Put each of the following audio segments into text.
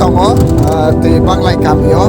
dong di Banglai kami yo.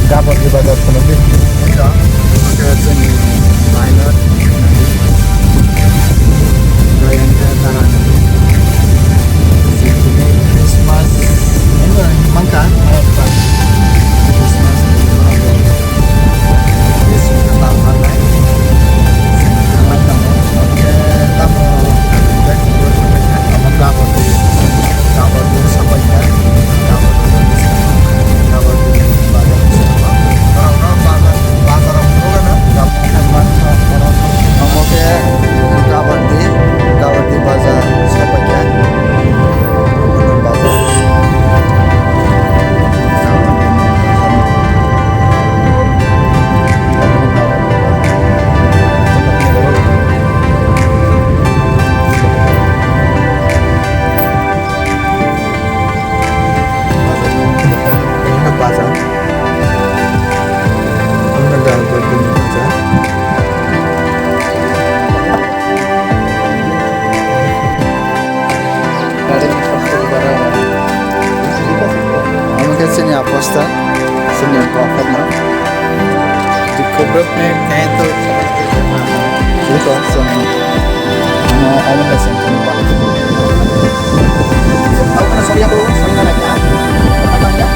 Dapat di bazar lebih ya pakai seni minor kayak tanah sini Christmas ini mangka Christmas sini aposta sini prophet na di kobrot में कहीं तो itu sini ada kesan sini pak tahu kan sorry aku sama naiknya apa ya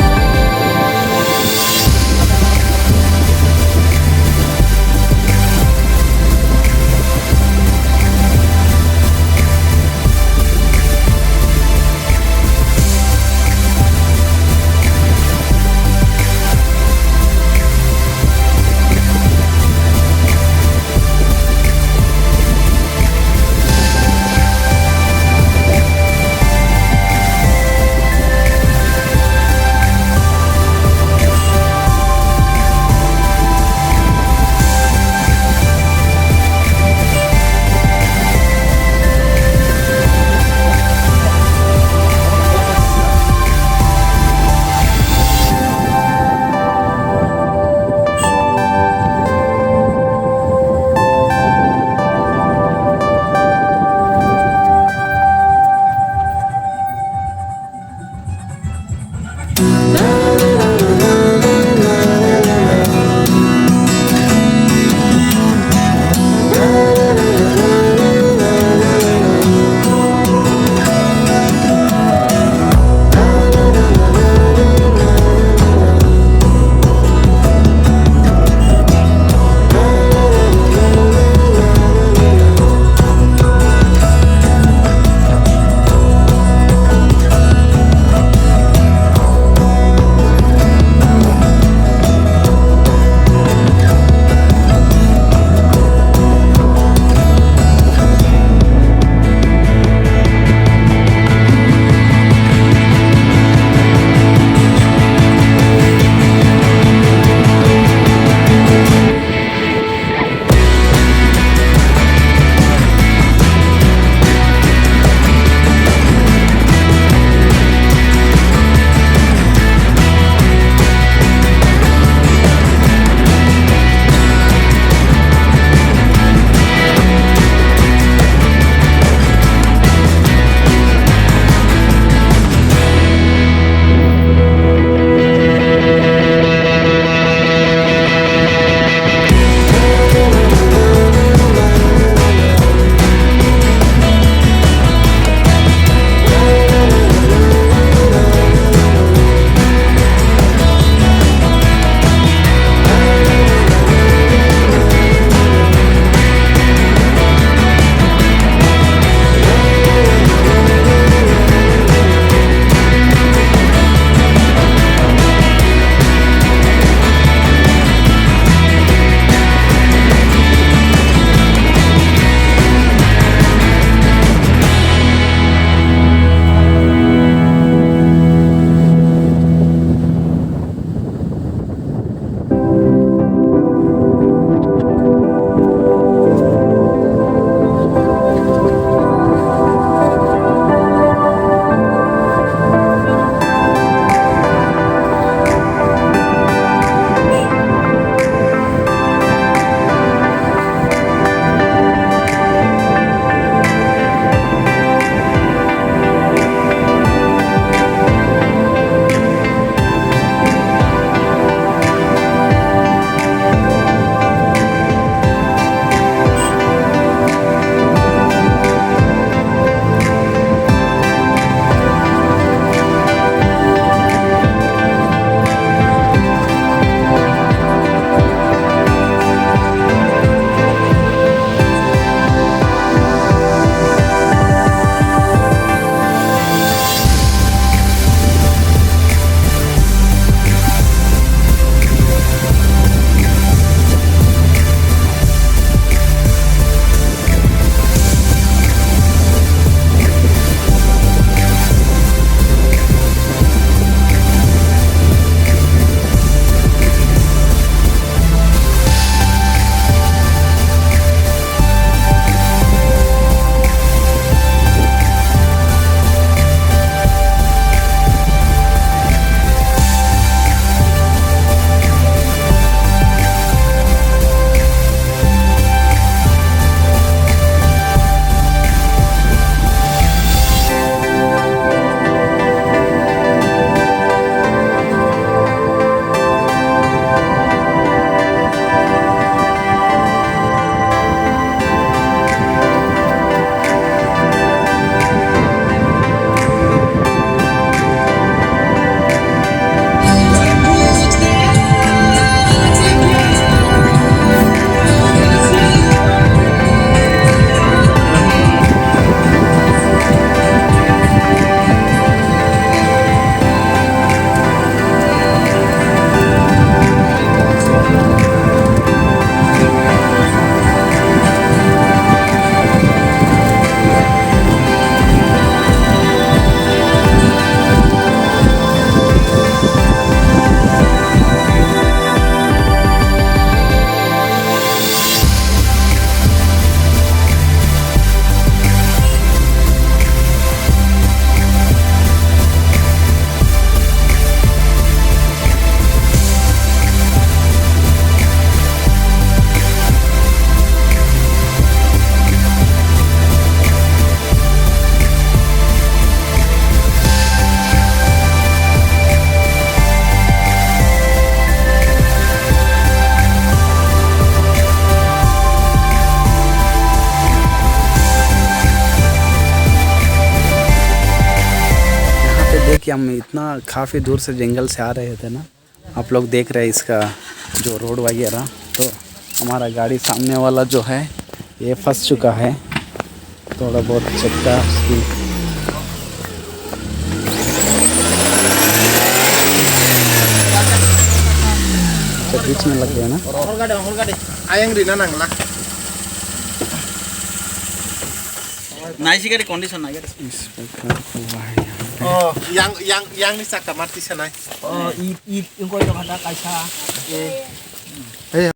देखिए हम इतना काफ़ी दूर से जंगल से आ रहे थे ना, आप लोग देख रहे हैं इसका जो रोड वगैरह। तो हमारा गाड़ी सामने वाला जो है ये फंस चुका है, थोड़ा बहुत चक्का उसकी बीच में लग गया ना। Ayang di nanang lah. Nice गाड़ी कंडीशन ना गाड़ी इस प्रकार हुआ है यहाँ पे। Oh, yang ni saka mati sana. ई इनको तो भला कैसा आ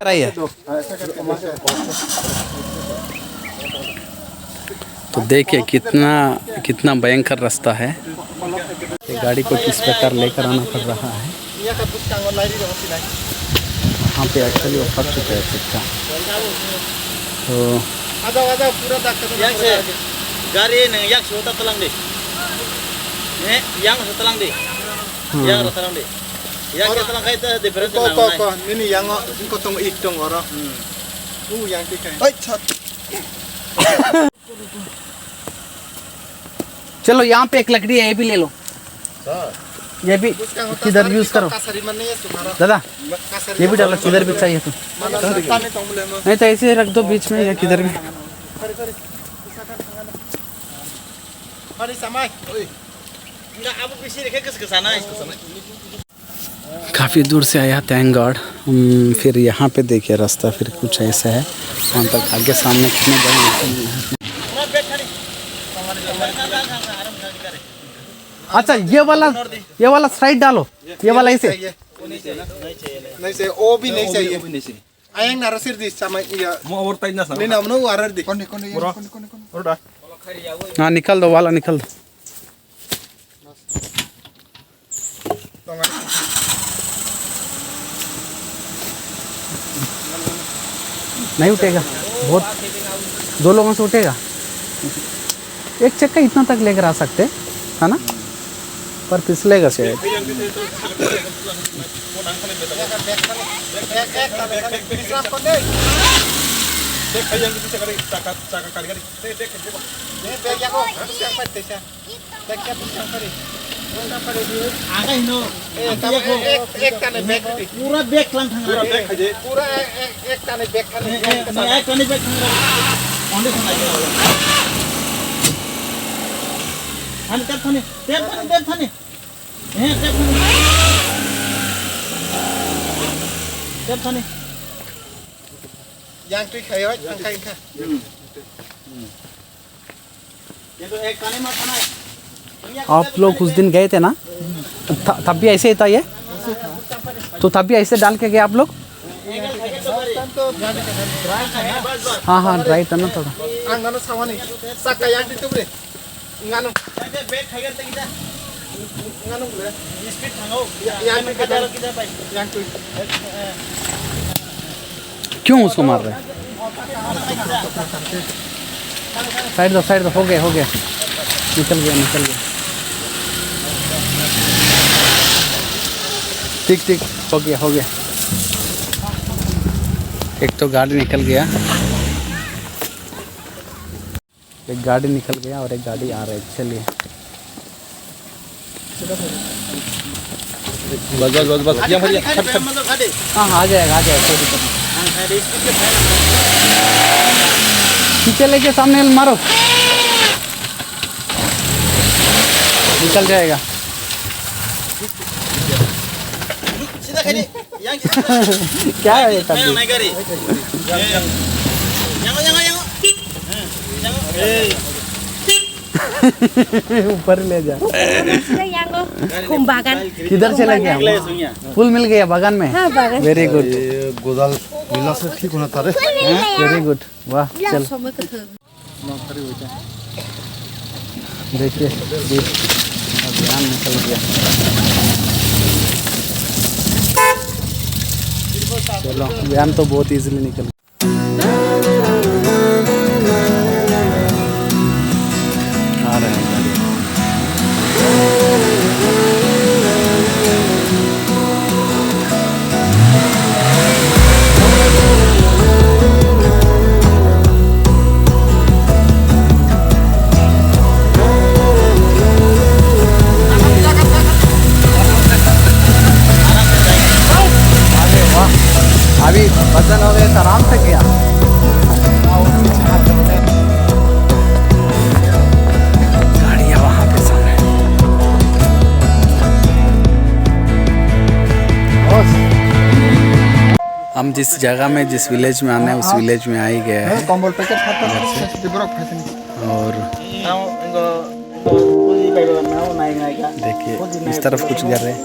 रही है। तो देखिए कितना भयंकर रास्ता है। ये गाड़ी को किस प्रकार लेकर आना पड़ रहा है। Iya ka pus kang lari daw sila. यहाँ पे एक्चुअली वो फंस चुका है चक्का। तो Ada pura dak ka. yang se गाड़ी नंग yang सोता तलंग दे yang सोता तलंग दे yang रहा तलंग दे yang के तलंग kai ta difference ना Ko nini yang ko tong ik tong oro. Yang ti kai. Oi chat. चलो यहाँ पे एक लकड़ी है, ये भी ले लो। ये भी किधर यूज करो Kasari man ya sumara. दादा, Kasari. ये भी डालो किधर भी चाहिए तो। Mana tane tong mulai mo. नहीं तो ऐसे रख दो बीच में या किधर भी। Mari samai. Oi. enggak apa bisa देखे के sana काफ़ी दूर से आया, थैंक गॉड। फिर यहाँ पे देखिए रास्ता फिर कुछ ऐसा है, वहाँ तक आगे सामने कितने बड़े। अच्छा ये वाला साइड डालो, ये वाला ऐसे। नहीं चाहिए ओ भी नहीं चाहिए ayang narasir di sama iya mau overtime ना ni namno warar di koni udah हाँ निकल दो, वाला निकल दो। नहीं उठेगा, बहुत 2 लोगों से उठेगा। एक चक्का इतना तक लेकर आ सकते है ना, पर फिसलेगा शायद। आगे नो एक tane bag पूरा बैग लंग थंग पूरा bag aja पूरा एक tane bag kan मैं एक टनी बैग थंग कंडीशन आई हन कर थने टेप थने टेप थने yang tu kayo yang kain ka ये तो एक टनी मत थना आप लोग उस दिन गए थे ना, तब भी ऐसे ही था ये, तो तब भी ऐसे डाल के गए आप लोग। हाँ हाँ ड्राई था ना थोड़ा। ang nano sawa ni saka yang itu bre nganu bag खाइगर तक जा nganu bre स्पीड थंगो yang tu किधर किधर भाई yang tu क्यों उसको मार रहे हैं? साइड दो, हो गया, निकल गया। ठीक हो गया। एक तो गाड़ी निकल गया, एक गाड़ी निकल गया और एक गाड़ी आ रहा है। चलिए बस ये भैया मतलब खड़े हाँ आ जाएगा कोई दिक्कत नहीं। हां स्पीड के फैन पीछे लेके सामने मारो, निकल जाएगा। सीधा खड़े yang क्या है ये तब भी? naik गाड़ी jangan ऊपर ले जा। बागान किधर चले गया? फूल मिल गया बागान में। हाँ बागान वेरी गुड, godal मिला से ठीक होना था रे वेरी गुड, वाह। चल समय का था देखिए अभियान निकल गया। चलो अभियान तो बहुत इजीली निकल आ रहे हैं गाड़ी। वजन हो गया तो आराम से किया। गाड़ियाँ वहाँ पे सामने। हम जिस जगह में जिस विलेज में आने हैं उस विलेज में आ ही गए हैं। कंबल पैकेट खाता है और देखिए इस तरफ कुछ कर रहे हैं,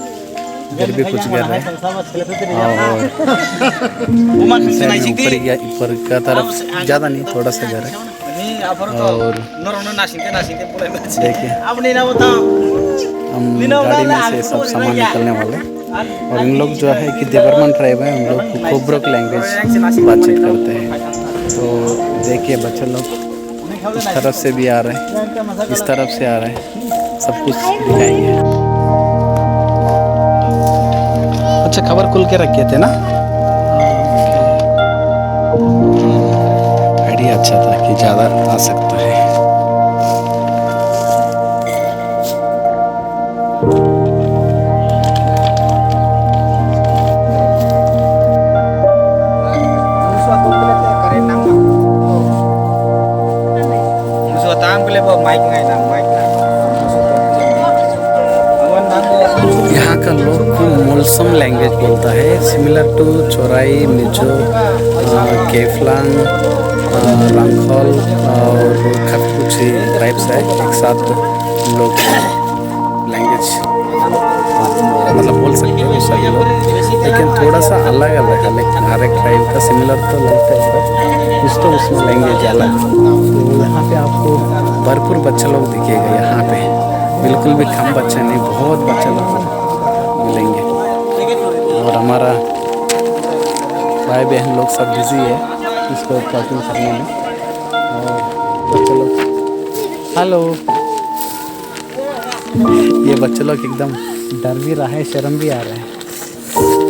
इधर भी कुछ कर रहे हैं, और ऊपर का तरफ ज़्यादा नहीं, थोड़ा सा घर है। और देखिए हम गाड़ी में से सब सामान निकलने वाले, और इन लोग जो है कि देवरमन ट्राइब है, उन लोग खोब्रोक लैंग्वेज बातचीत करते हैं। तो देखिए बच्चे लोग इस तरफ से भी आ रहे हैं, इस तरफ से आ रहे हैं, सब कुछ दिखाएंगे। अच्छा खबर खुल के रखे थे ना, आइडिया अच्छा था कि ज़्यादा आ सकता है। यहाँ का लोग मोलसम लैंग्वेज बोलता है, सिमिलर टू चोराई, मिजो, केफलांग, रंगखोल और काफ़ी कुछ ट्राइब्स है एक साथ हम लोग लैंग्वेज मतलब बोल सकते हैं सभी लोग, लेकिन थोड़ा सा अलग अलग है। लेकिन हर एक ट्राइब का सिमिलर तो लगता है, कुछ तो उसमें लैंग्वेज अलग। तो यहाँ पे आपको भरपूर बच्चे लोग दिखेगा, यहाँ पे बिल्कुल भी कम बच्चे नहीं, बहुत बच्चे लोग मिलेंगे। और हमारा भाई बहन लोग सब बिजी है इसको ट्रैकिंग करने में। और बच्चे लोग हेलो, ये बच्चे लोग एकदम डर भी रहा है, शर्म भी आ रहा है।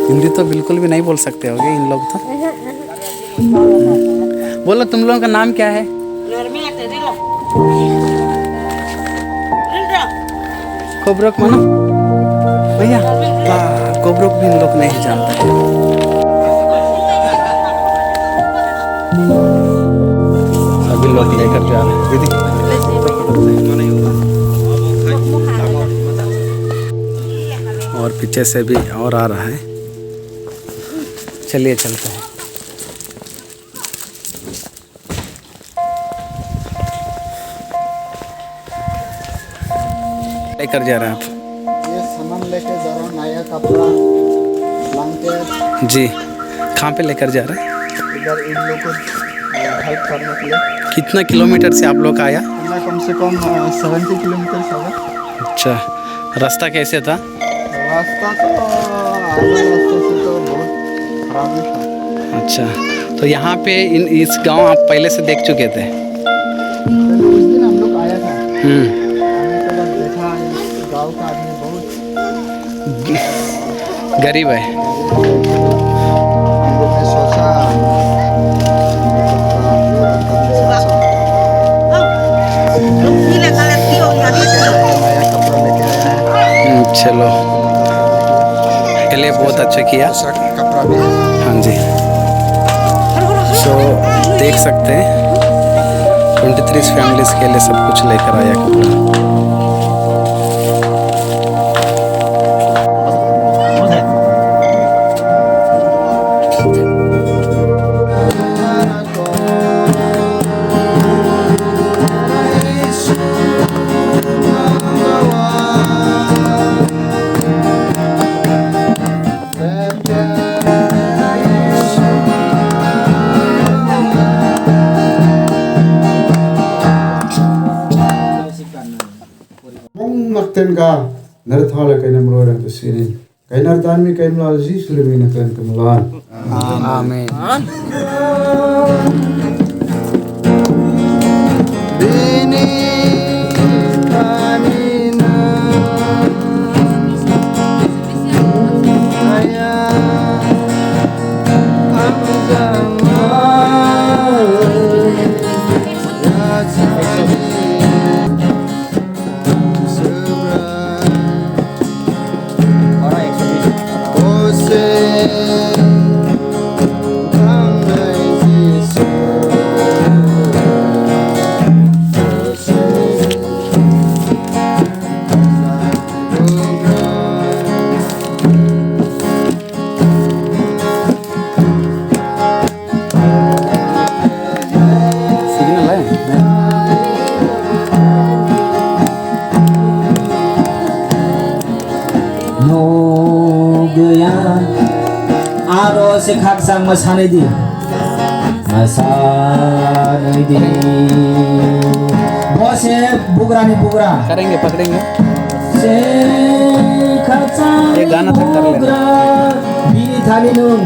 हिंदी तो बिल्कुल भी नहीं बोल सकते होगे इन लोग तो। बोलो तुम लोगों का नाम क्या है? खोब्रोक मानो भैया, खोब्रोक भी इन लोग नहीं जानता है। सभी लोग लेकर जा रहे हैं दीदी। और पीछे से भी और आ रहा है, चलिए चलते हैं। लेकर जा रहे हैं आप? ये सामान लेके जा रहा हूँ, नया कपड़ा, ब्लैंकेट। जी, कहाँ पे लेकर जा रहे हैं? इधर इन लोगों को हेल्प करने के लिए। कितना किलोमीटर से आप लोग आया? कम से कम 70 किलोमीटर होगा। अच्छा, रास्ता कैसे था? रास्ता तो आगे रास्ते से तो बहुत खराब ही था। अच्छा, तो यहाँ पे इस गांव आप पहले से देख चुके थे? पहले उस दिन हम लोग आया था, आने के बाद देखा इस गाँव का आदमी बहुत गरीब है। हम लोग ने सोचा नया कपड़ा लेके आया है। चलो, पहले बहुत अच्छा किया। कपड़ा भी, हाँ जी। सो देख सकते हैं 23 फैमिलीज के लिए सब कुछ लेकर आया कपड़ा। Tenga narthala kaina mloran to sinin kaina tan mi kaina ji sulemina kan kamlan. आमीन। asik hak sang masane di bose bugra करेंगे पकड़ेंगे se kacang ये गाना तक कर लेना bini thali nung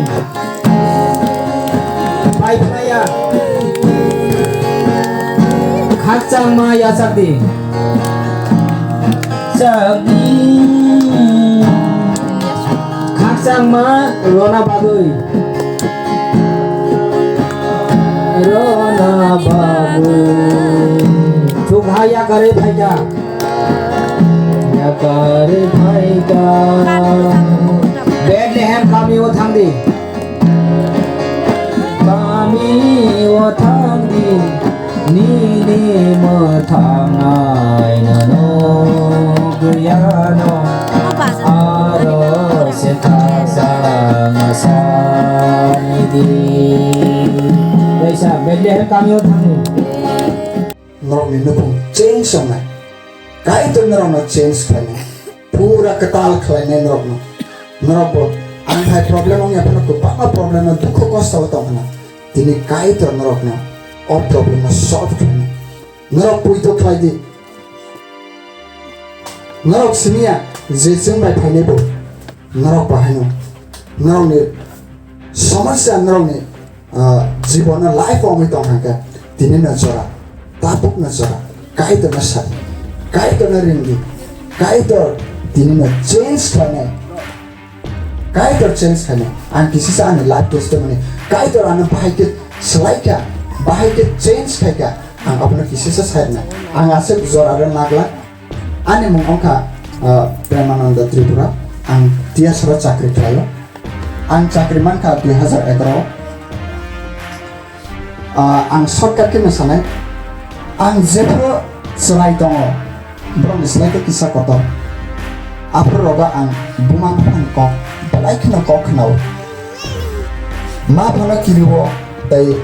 bai maya kacang maya sakti kacang ma rona bagoi Tughaya kare bhaiga ya kare bhaiga Bethlehem kami o thangdi ni mo thangai nano guyano aro se thasa masanidi Kaisa Bethlehem kami o thangdi Norok ni nupung change sama, kaya tu norok na change kaya, pura ketal kaya norok no, norok bo, ang hai problem ang yapon ko, baka problem na dukho kosta o tawag na, tini kaya tu norok na, o problem na solve kaya, norok po ito kaya di, norok siniya, jeseng bay kaya bo, norok bahay no, norok ni, samasya norok ni, जीवन ना life ओंगे तो हंगा तिने न चोरा तापुक न चोरा काई तो न सारी काई तो न रिंगी काई तो तिने न चेंज करने काई तो चेंज करने आन किसी से आने लाइफ दोस्तों में काई तो आने बाहर के सलाइ क्या बाहर के चेंज क्या आन अपना किसी से साइड ना आन आसे जोर आरे नागला आने मुंगों का प्रेमानंद त्रिपुरा आन दिया सरा चाकरी करायो आन चाकरी मान का 2011 ang shortcut ke misalnya ang zebra selai tongo bro misalnya ke kisah kotor apa roga ang bumang pan kok balai kena kok kenau ma bala kiriwo tai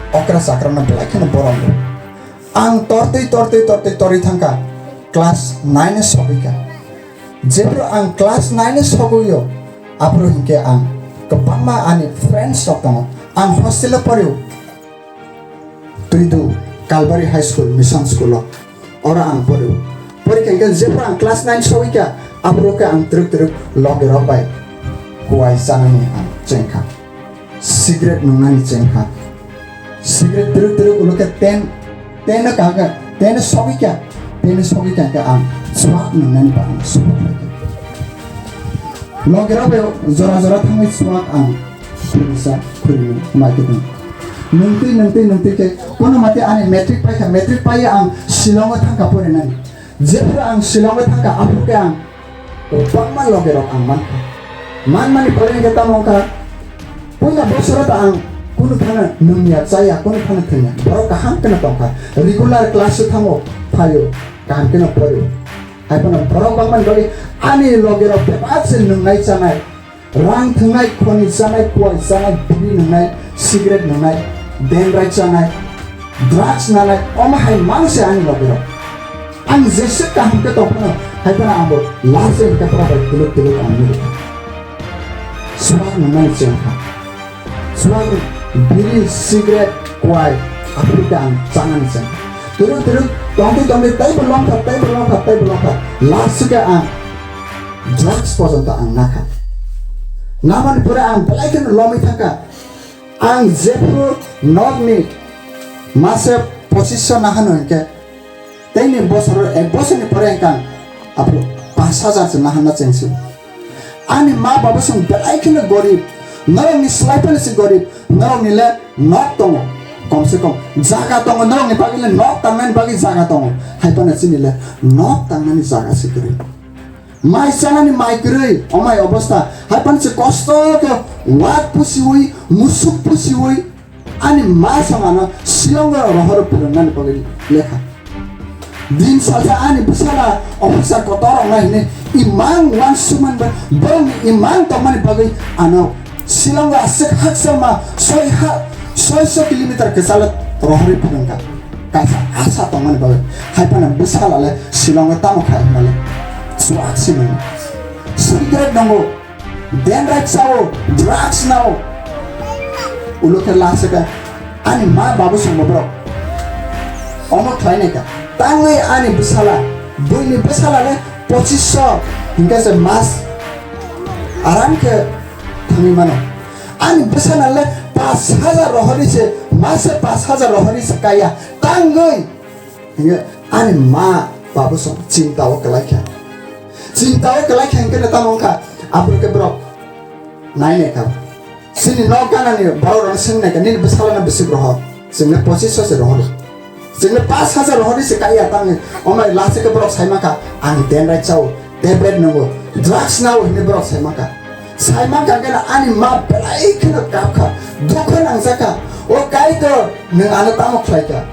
okra sakra na balai kena borong ang torti thangka class 9 sobika zebra ang class 9 sobuyo apro hingke ang kepama ani friends tongo ang hostel pariu Tuidu Calvary High School Mission School orang ang poriu pori kengkel zebra ang class 9 sawika apro ka ang truk log robai kuai sanani ang cengka cigarette nunani cengka cigarette truk uloke ten kaga ten sawika ka ang swak nunani pa ang swak log robai zora thamai swak ang bisa kuri marketing nanti ke kono mati ane metric pai ang silong thangka pore nani zebra ang silong thangka apu ke ang pangman logero ang man mani pore ke tamongka punya bosora ta ang kuno thana nungya chaya kuno thana thanya baro kaham kena tongka regular class thango phayo kaham kena pore hai pana baro pangman goli ane logero pepat se nungai chanai rang thangai khoni chanai kuai chanai biri nungai cigarette nungai den right chanai drugs nalai oma hai mangse ani logero ang jese kaham ke topna hai pana ambo lase ke pra tuluk ani suara nungai chengka suara biri cigarette kuai afrikan changan chen turun tombe tai belong ka lase ke ang drugs pojanta ang nakha naman pura ang balaikan lomi thaka ang zebra nogni masa posisi nahan ke teni bosor ni perengkan apu pasal saja nahan na cengsi ani ma baba sung balaikan gorib narong ni selain si gorib narong ni le nok tongo komse kom jaga tongo narong ni pagi le nok tangan pagi jaga tongo hai pana sini le nok tangan ni jaga si gorib mai sana ni mai kerei omai obasta hai pan se kosto ke wat pusi hui musuk pusi hui ani ma sama na silonga rohor purangan pagi lekha din salsa ani busala ofisa kotor ngai ne imang wan suman ba bong imang toman pagi ano silonga asik hak sama soi kilometer ke salat rohor puranga kasa asa toman pagi hai pan busala le silonga tamu khai male swak simen cigarette nango den right sao drugs now uluthe lasaka ani ma babu sungmo bro omo thaine ka tangai ani bisala buini bisala le 2500 hingga se mas aram ke thami mano ani bisala le 5000 rohani se mas 5000 rohani se kaya tangai hingga ani ma babu sung cinta wa kelakya hingga tamongka abro ke bro naine ka sini no kana ni baro ron sinne ka ni bisala na bisik roh sinne 2500 se roh sinne 5000 roh ni se kaya tang omai lase ke bro saima ka ani den rai chau tablet no drugs na ni bro saima ka kana ani ma belai kana ka dokon ang saka o kai to ne ana tamok khai ka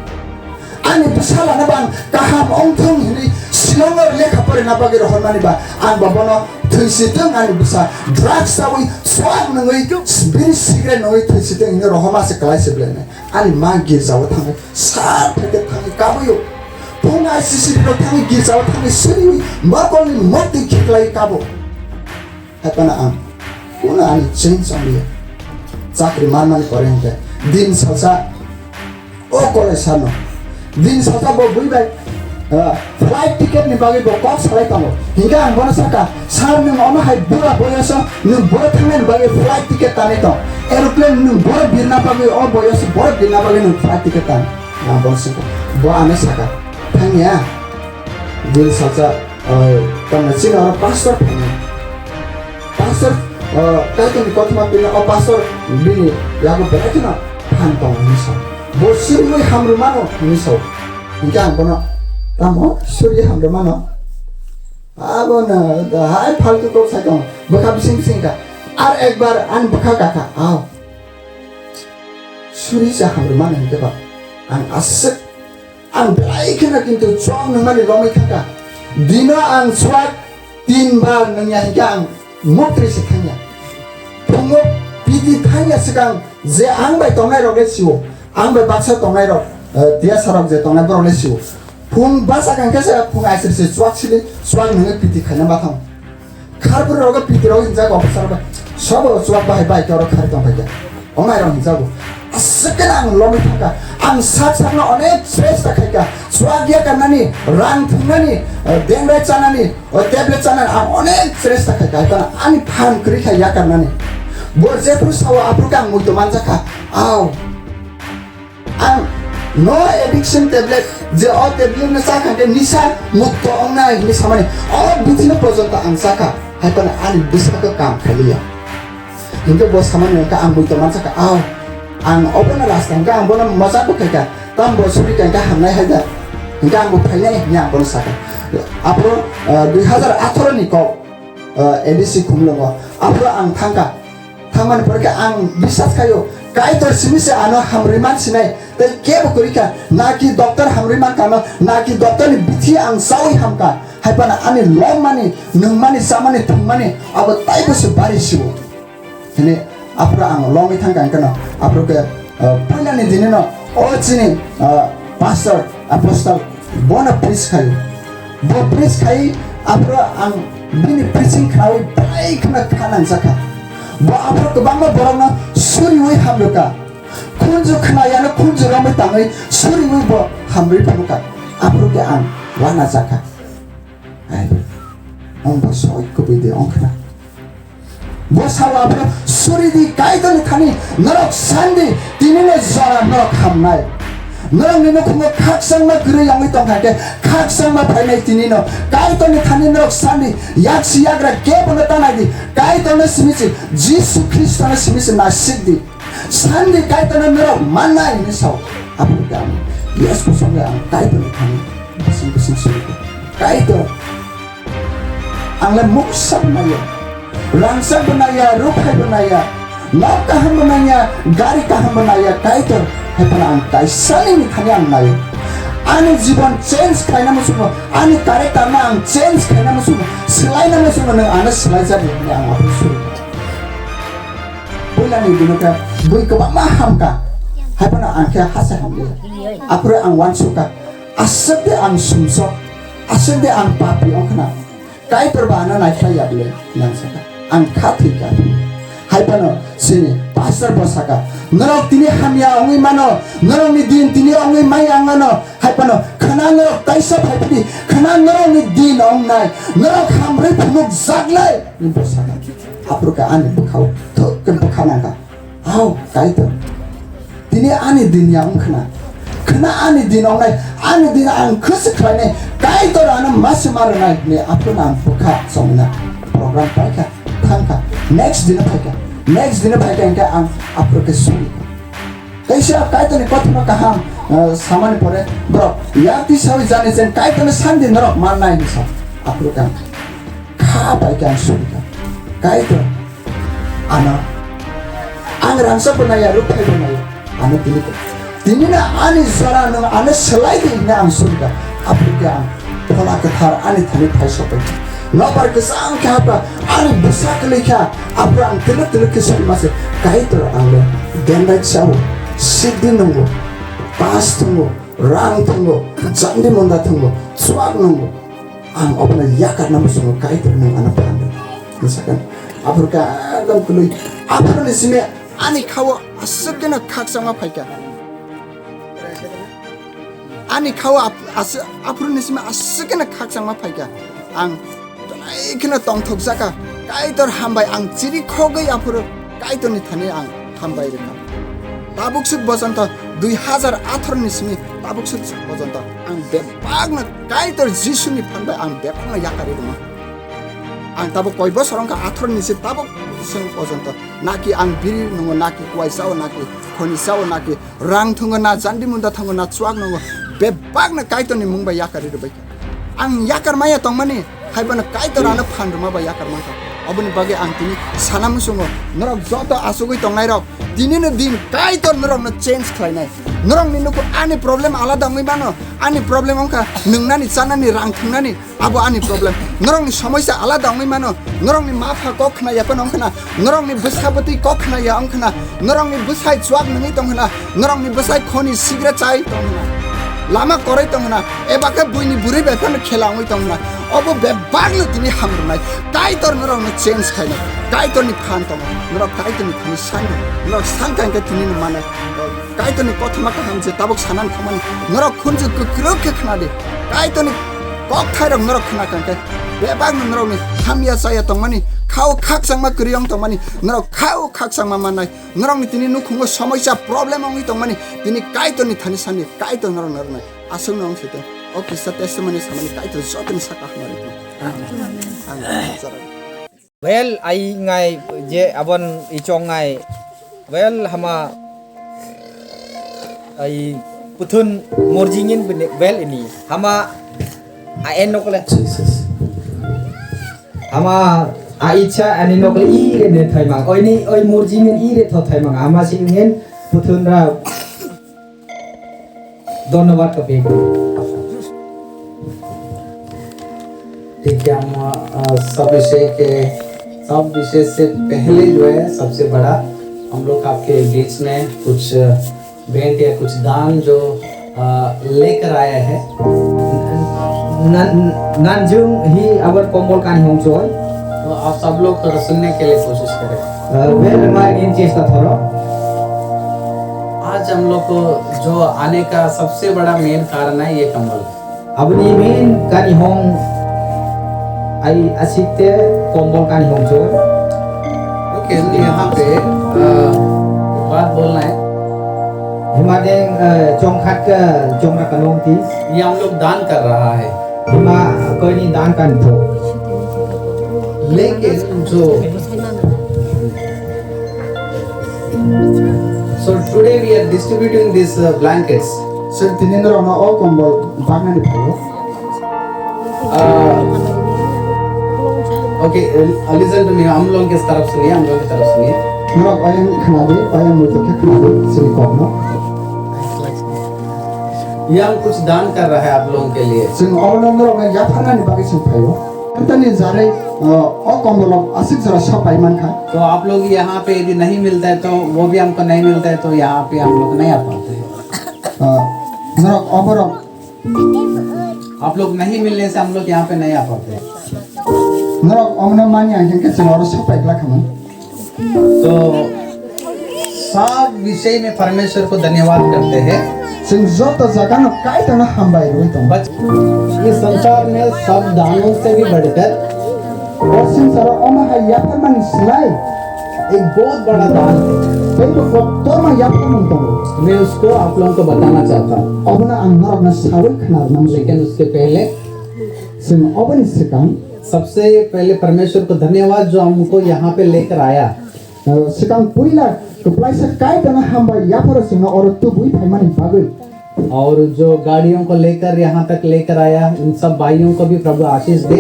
ani bisala na bang kaham ongthong ni silongor lekha pore na bagi roh mani ba an babono Tuisiteng ani bisa drugs tawi swag nangoi biri cigarette nangoi tuisiteng ini rohama sekelai sebelahnya ani magi zawa tangi saat pakai tangi kabu yo pungai sisi ro tangi gizawa tangi suri makol ni mati kiklai kabu apa na am una ani change on dia sakri man koreng ke din salsa o kole sano din salsa bo bui bai flight ticket ni bagi bokok salai kamu hingga ang bona saka sar ni oma hai bura boyasa ni bura thangen bagi flight ticket tane to aeroplane ni bura birna bagi o boyasa bura birna bagi ni flight ticket tan na bona saka bo ame saka thangya din salsa kana sino pastor pastor kaito ni kotma pina o pastor bini yago berakina pantong ni so bo sirui hamru mano ni so hingga ang bona Tamo, Surya hamra mana? Abo na, hai फालतू को side में बखा बिसिंग का, are एक बार अन बखा काका, आओ, Surya से hamra mana ini क्या? अन asik, अन बेलाई के ना किंतु चौंग नंगली लोमी काका, दिना अन स्वाग 3 बार नंगया हिंगा अन मुक्ति से खाया, पुंगो पीती खाया सेकांग, जे आंग बाय तोंगै रोगे सिवो, आंग bye Baksa तोंगै row, dia sarap je tongna bro lesiu phung basa kan kese phung aisir se swag nge piti khana batham kharbur roga piti roga hinja ko sarba sabo swag bai bai karo khar tong bhaja omai ro hinja go asakana lomi thaka ang sat sakna onek shrestha khaika swag ya kanani rang thunani dengai chanani o tablet chanani ang onek shrestha khaika kana ani phan kri kha ya kanani bor je pru sawa apruka muito manjaka au ang no addiction tablet je o tablet na saka ke nisa mukto ongna ini samane o butina porjonta ang saka haipana ani bisaka kam khaliya hingga bos samane ka ang muito manjaka au ang obona rasta ka ang bona masak ka tam bosuri ka hamnai haida hingga ang buphainai nya bon saka apro 2018 ni ko ADC kumlongo apro ang thangman perka ang bisas kayo kai tor sini se ano hamriman sinai te ke bokurika na ki doctor hamriman kana na ki doctor ni bithi ang sawi hamka haipana ani lom mani nung mani samani thum mani abo tai bo se bari sibo hene apra ang lom i thangkan kana apro ke pala ni dineno o chini pastor apostle bona preach khai apro ang bini preaching khai bai kana kanan saka bo apro ke bangma borangna suri wi hamluka kunju khnaya na kunju ramai tangai suri wi bo hamri panuka apro ke an wana saka ai ong bo soi ko bide ong khna bo sawa apro suri di kai to ni thani narok sandi tinine zara narok hamnai narang ni khunga khaksang ma gre yangi tong khake khaksang ma phainai tinino kai to ni thani narok sandi yaksi yagra ke bona tanai di kai to na simisi jisu christ na simisi na sigdi sandi kai to na narok manai ni sau apu dam yes ko songa kai to ni thani bising suri kai to angla muksa banaya rangsa banaya rukhai banaya lok kaham banaya gari kaham banaya kai to haipana ang kai sani ni khani ang nayo ani jibon change kaina musumo ani character na ang change kaina musumo silai na musumo na ana silai ja ni ang apu suru bola ni dinaka bui ko ma hamka haipana ang kya hasa hamle apre ang wan suka asate ang sumso asate ang papi ongkna kai perbana na khaya ble nang saka ang khathi ka haipano sini pasar bosaka norok tini hamya ongi mano norok ni din tini ongi mai angano haipano khana norok taisa haipani khana norok ni din ong nai norok hamre phunuk zaglai ni bosaka apruka ani bukhau to ken bukhana ka au kaito tini ani din yang khana ani din ong nai ani din ang khus khlane kaito rana mas marnai ni apuna bukha somna program paika thangka next din paika engka ang apruka suni kaisa kaito ni kothma kaham सामान्य परे bro याती सब जाने से काय तो संधि नरक मारना है सब आप लोग खा पाए क्या सुनिका काय तो आना आंग्रांग सब बनाया रूप है बनाया आना तिनी ना आने जरा न आने सलाई दी ना आंग सुनिका आप लोग क्या भला कथार आने थने पैसा पे न पर के सांग क्या पर आने बसा के लिखा आप लोग तिलक के सब मासे काय तो आंग गेंदा चाव सिद्धि नंगो pas tunggu, rang tunggu, jandi monda tunggu, suak nunggu, ang opna yakar namu sungu kai tunggu anak pandu, misalkan, apurka agam kului, apur ni sini ani kawa asukena kak sama paika, ani kawa apur ni sini asukena kak sama paika, ang kena tong thok zaka, kai tor hambai ang ciri khogai apur kai tor ni thane ang hambai reka. ताबुकसुक बजन्त 2018 निस्मी ताबुकसुक बजन्त आं बेबागना काइतर जिसुनि फानबाय आं बेबागना याकारिदों आं Tabuk कय बोसोरंका 18 निसि Tabuk जों बजन्त नाकि आं बिरि नंगो नाकि क्वाइसाव नाकि खनिसाव नाकि रां थंगो ना जान्दी मुन्दा थंगो ना चुवाक नंगो बेबागना काइतरनि मुंबाय याकारिदों आं याकार माया तंमानि हाइबाना काइतरानो फानदोमा बा याकार माखा अबनि बागे आं तिनि सानामुसुङो नरक जत आसुगै तंनाय रक दिनैनो दिन काइतर नरकनो चेन्ज खालायनाय नरकनि नुको आनि प्रब्लेम आलादा मै मानो आनि प्रब्लेम अंका नोंनानि चानानि रां थंनानि आबो आनि प्रब्लेम नरकनि समस्या आलादा मै मानो नरकनि माफा कखना यापन अंखना नरकनि बसाबती कखना या अंखना नरकनि बसाय चुवाक नङै तंखना नरकनि बसाय खनि सिगरेट चाइ तंखना लामा करै तंखना एबाके बुइनि बुरै बेफान खेलाङै तंखना अब बेबागनो तिनि हामरनाय काइतर नरकनो चेन्ज खायनाय काइतरनि फान तंग नरक काइतरनि फानि सान्द नरक सानकांके तिनि माने काइतरनि कथमा काहामजे ताबक सानान खामानि नरक खुनजु गोग्रोके खनादे काइतरनि कक थाइरक नरक खनाकांके बेबागनो नरकनि हामिया साया तंगमानि खाउ खाकसांमा करियं तंगमानि नरक खाउ खाकसांमा मानाय नरकनि तिनि नुखुंगो समस्या प्रब्लेम अंगि तंगमानि तिनि काइतरनि थानि सानि काइतर नरक नरनाय आसुं नंग सेते okay testimony samani kaito zotin sakah mari well ai ngai je abon ichong ngai well hama ai puthun morjingin well ini hama aen nokle hama aicha ani nokle i ne thaimang oi ni oi morjingin i re tho thaimang hama singen puthun ra धन्यवाद कपे ठीक है हम सब विषय से पहले जो है सबसे बड़ा हम लोग आपके बीच में कुछ भेंट या कुछ दान जो लेकर आया है nanjung hi abar kombol kan hong joy तो आप सब लोग सुनने के लिए कोशिश करें well mai in chesta thoro आज हम लोग को जो आने का सबसे बड़ा मेन कारण है ये कंबल abni main kan hong ai asite kombol kan hong joy okay यहाँ पे बात बोलना है himadeng chongkhat ka chongna kanong tis ये हम लोग दान कर रहा है hima koi ni dan kan tho लेकिन जो so today we are distributing these blankets sir tini norono o kombol bagani phayo okay listen to me हम लोग की तरफ सुनिए norok ayam khnade ayam muto ke khnade sini kokno ये हम कुछ दान कर रहा है आप लोगों के लिए जों अवलंबर में याफानानि बागै जों फायो तनि जारे ओ कोम्बल आसिक जरा सपाई मानखा तो आप लोग यहाँ पे यदि नहीं मिलता है तो वो भी हमको नहीं मिलता है तो यहाँ पे हम लोग नहीं आ पाते हैं norok oborok आप लोग नहीं मिलने से हम लोग यहाँ पे नहीं आ पाते हैं norok omna mani angke जों और सपाई ग्ला खामोन तो सब विषय में परमेश्वर को धन्यवाद करते हैं। जों जत जगानो काइटन हामबाय रय दं इस संसार में सब दानों से भी बढ़कर असिन सर अमाहा याफरमानि सिलाय एक बहुत बड़ा दान है। बेको फक्तमा याफरमन दं मैं उसको आप लोगों को बताना चाहता हूँ, अबना आं नरकना सावै खनार नाम लेकिन उसके पहले जों अबनि सिगां सबसे पहले परमेश्वर को धन्यवाद जो हमको यहाँ पे लेकर आया। सिगां पुइला कप्लाइसा काइटन हामबाय याफर जों अर तुबुइ फाइमानि बागै और जो गाड़ियों को लेकर यहाँ तक लेकर आया, इन सब भाइयों को भी प्रभु आशीष दे।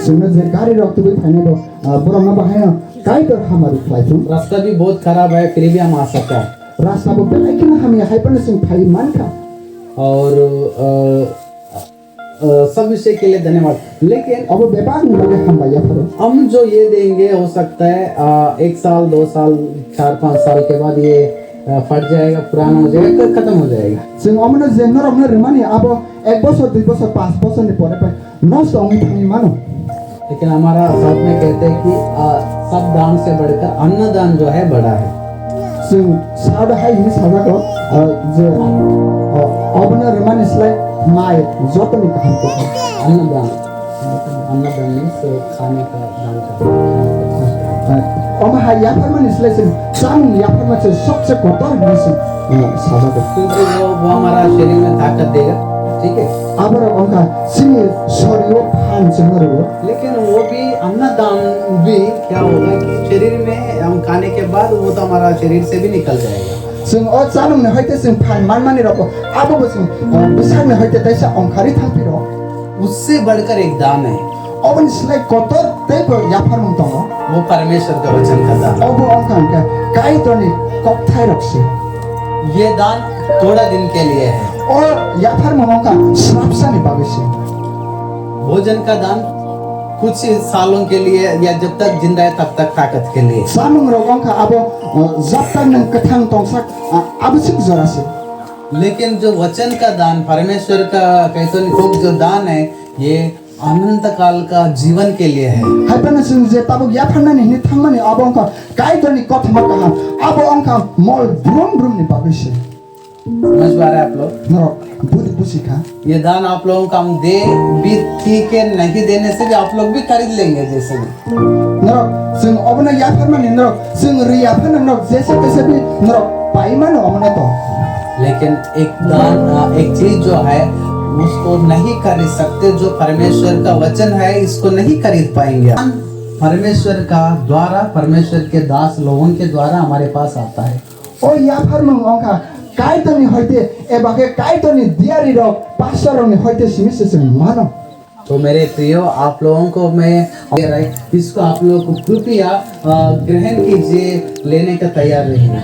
जोंनो जे गारि रक तुबुइ फाइने दो बरमना बाहाय काइटर हामारि फ्लाइथुं रास्ता भी बहुत खराब है, फिर भी हम आ सकते हैं। रास्ताबो बेलायखिन हामी हाइपन जों फाइ मानखा और सब विषय के लिए धन्यवाद। लेकिन अब बेबाग लगे हामबाय याफर हम जो ये देंगे हो सकता है 1 साल 2 साल 4-5 साल के बाद ये फट जाएगा, पुराना हो जाएगा, खत्म हो जाएगा। जों अमनो जे नरकना रिमानि अब 1 बछर 2 बछर 5 बछरनि परे पाइ नष्ट होंगे थांनि मानो। लेकिन हमारा साथ में कहते हैं कि सब दान से बढ़कर अन्नदान जो है बड़ा है। जों सादा हाय नि सादाको जे अबना रिमानि स्लाइ माय जतनि काम को अन्नदान, अन्नदान मीन्स खाने का दान करना। अब हाय याफर मानि स्लाइ जों चाम याफर मा चाहिँ सबसे कटर निस सादाको क्योंकि वो हमारा शरीर में ताकत देगा, ठीक है। अब अंका सिनि शरीर फान चंगरो लेकिन वो भी अन्नदान भी क्या होगा कि शरीर में हम खाने के बाद वो तो हमारा शरीर से भी निकल जाएगा। जों अ चानुम ने हयते जों फान मान मानि रको अब जों बिसाग ने हयते तैसा अंखारि थांपिरो उससे बढ़कर एक दान है, अब निस्लाइ कटर तेप याफर मुं दङ वो परमेश्वर का वचन का दान। अब अंका काई तनि कक्थाइ रक्से ये दान थोड़ा दिन के लिए है। और याफर मुं अंका श्रापसानि बागैसे भोजन का दान कुछ सालों के लिए या जब तक जिंदा है तब तक ताकत के लिए। सामुं रगंका अब जब तक नं कथां तंसाक आवश्यक जरासे लेकिन जो वचन का दान परमेश्वर का कैथोलिक जो दान है ये अनंत काल का जीवन के लिए है। हाइपन जों जे ताबो याफर नानि नि थांमानि अब अंका काई तनि कथमा कहा अब अंका मल ब्रुम ब्रुम नि बागैसे समझ पा रहे हैं आप लोग? न बुद्धि बुझिखा ये दान आप लोगों को हम दे भी ठीक है, नहीं देने से भी आप लोग भी खरीद लेंगे जैसे भी। नरक जों अबना याफर मानि नरक जों रि याफर नरक जैसे तैसे भी नरक पाइमानो अमने तो। लेकिन एक दान एक चीज जो है उसको नहीं खरीद सकते, जो परमेश्वर का वचन है इसको नहीं खरीद पाएंगे। परमेश्वर का द्वारा, परमेश्वर के दास लोगों के द्वारा हमारे पास आता है। ओ याफर मंग अंका काई तनि हयते एबाके काई तनि दियारी रक पास्टर नि हयते सिमिसे जों मानो। तो मेरे प्रियो आप लोगों को मैं इसको आप लोगों को कृपया ग्रहण कीजिए, लेने का तैयार रहिए।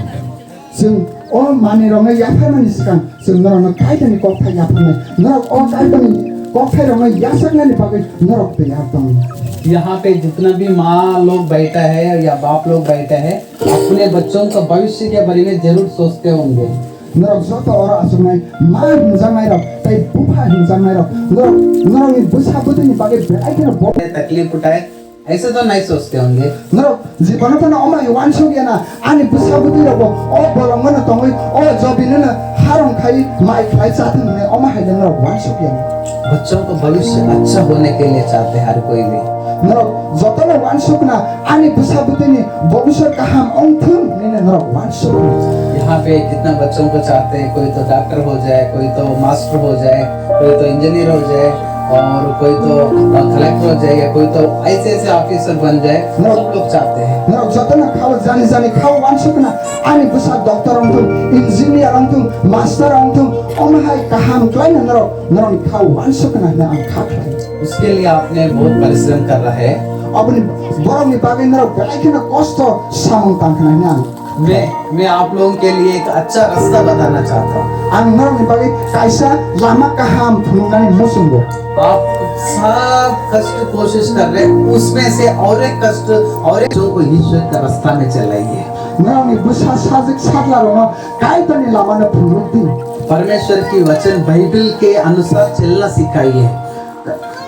जों ओ माने रंगे याफर मानि सिगां जों नरक काई तनि कक्था याफर नै नरक ओ काई तनि कक्था रंगे यासक नानि बागै नरक पे याफर। यहाँ पे जितना भी माँ लोग बैठा है या बाप लोग बैठे हैं अपने बच्चों का भविष्य के बारे में जरूर सोचते होंगे। नरक जत और आसुनाय मा हिंजानाय रक तै बुफा हिंजानाय रक नरक नि बुसा बुदिनि बागै बेलायखेन ब तकलीफ उठाए ऐसे तो नहीं सोचते होंगे। नरक जीवन त अमा वान सगियाना आनि बुसा बुदि रक ओ बलंगन तंगै ओ जबिन हारं खाइ माइ खाइ चाहते ने अमा हाइले नरक वान सगियाना। बच्चों को भविष्य अच्छा होने के लिए चाहते हैं हर कोई भी। नरक जतन वान सकना आनि बुसा बुदिनि भविष्य काम अंथुम ने नरक वान सकना। यहाँ पे जितना बच्चों को चाहते हैं, कोई तो डॉक्टर हो जाए, कोई तो मास्टर हो जाए, कोई तो इंजीनियर हो जाए और कोई तो कलेक्टर हो जाए, कोई तो ऐसे ऐसे ऑफिसर बन जाए, सब लोग चाहते हैं। नरक जतन खाओ जाने जाने खाओ वान सकना आनि बुसा डॉक्टर अंथुम इंजीनियर अंथुम मास्टर अंथुम अमहाय काम क्लाइन नरक खाओ वान सकना ने आं खाखलाय। उसके लिए आपने बहुत परिश्रम कर रहा है। अपनी बरम नि बागै नरक बेलायखेन कष्ट सामं तांखना ने आं मैं आप लोगों के लिए एक अच्छा रास्ता बताना चाहता हूँ। आं नरक नि बागै कायसा लामा काम थुनुंगानि मुसुंगो आप सब कष्ट कोशिश कर रहे हैं, उसमें से और एक कष्ट और एक जो को ईश्वर का रास्ता में चलाइए। नरक नि बुसा साजिक सादला रनो काय तनि लामा न फुनुति परमेश्वर की वचन बाइबल के अनुसार चलना सिखाइए।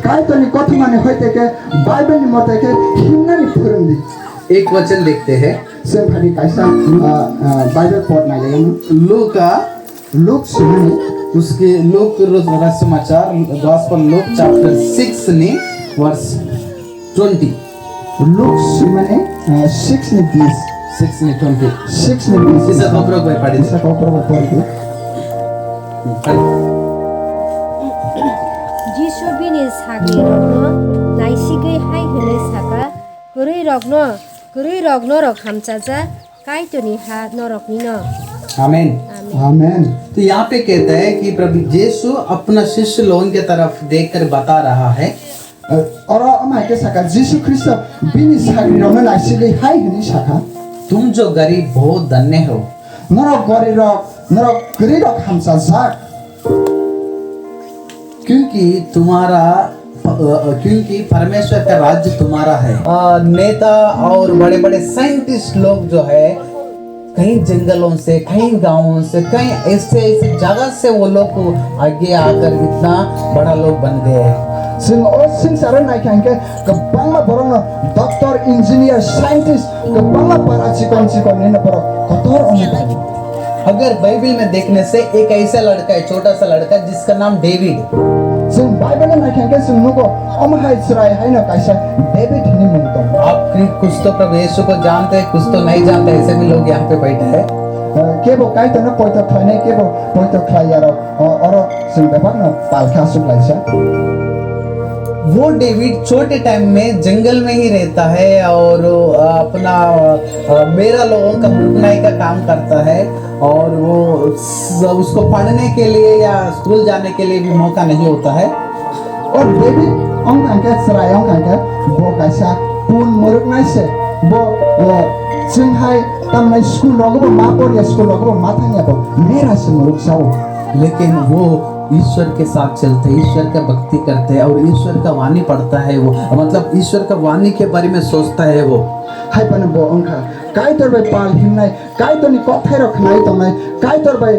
काय तनि कथि माने होइते के बाइबल नि मते के हिन्ना नि फुरुंदी एक वचन देखते हैं जों फादि कायसा बाइबल पढ़ नायलेगा ना लू का लुक सिमने उसके लूक समाचार गॉस्पेल लूक चैप्टर 6 ने वर्स 20 लुक सिमने 6 ने 20 6 ने 20 6 ने 20 Isa koprok bay padi. Isa koprok bay padi. जिसु बिनि सागि रगनो नाइसिगै हाय होनो सागा गुरै रगनो रग हामचाजा काइतोनि हा नरकनि न आमीन। आमेन। तो यहाँ पे कहता है कि प्रभु यीशु अपना शिष्य लोगों की तरफ देखकर बता रहा है और अमाय के साका जिसु ख्रिस्ट बिनि सागि रगनो नाइसिगै हाय होनो सागा तुम जो गरीब बहुत धन्य हो नरक गुरै रग हामचाजा क्योंकि परमेश्वर का राज्य तुम्हारा है। नेता और बड़े बड़े साइंटिस्ट लोग जो है कई जंगलों से कई गांवों से कई ऐसे जगह से वो लोग आगे आकर इतना बड़ा लोग बन गए हैं। जों संसाराव नायखांखे गोबां बर'नो डक्टर इंजीनियर साइंटिस्ट गोबां बारा चिकन बर कतर अनुदान अगर बाइबल में देखने से एक ऐसा लड़का है छोटा सा लड़का जिसका नाम डेविड जों बाइबल नायखांखे जों नुगो अमहाय सराय हायनो कायसा डेविड नि मुं दं आप कुछ तो प्रभु यीशु को जानते हैं कुछ तो नहीं जानते ऐसे भी लोग यहाँ पे बैठे हैं केबो कायतनो पयतो खाने केबो पयतो खायारो और जों बेबानो पालखा सुलायसा वो डेविड छोटे टाइम में जंगल में ही रहता है और अपना मेरा लोगों का मुकनाई का काम करता है और वो उसको पढ़ने के लिए या स्कूल जाने के लिए भी मौका नहीं होता है और डेविड अंकांके सराय अंकांके वो कैसा पुल मुरुकनाय से वो जोंहाय तमनाय स्कूल लगबो मा पढ़िया स्कूल लगबो मा थांयाबो मेरा से मुरुक साओ लेकिन वो ईश्वर के साथ चलते हैं ईश्वर का भक्ति करते हैं और ईश्वर का वाणी पढ़ता है वो मतलब ईश्वर का वाणी के बारे में सोचता है वो हाय बने बो अंका काय तोरबाय पाल हिमनाय काय तोनि कथाय रखनाय तंनाय काय तोरबाय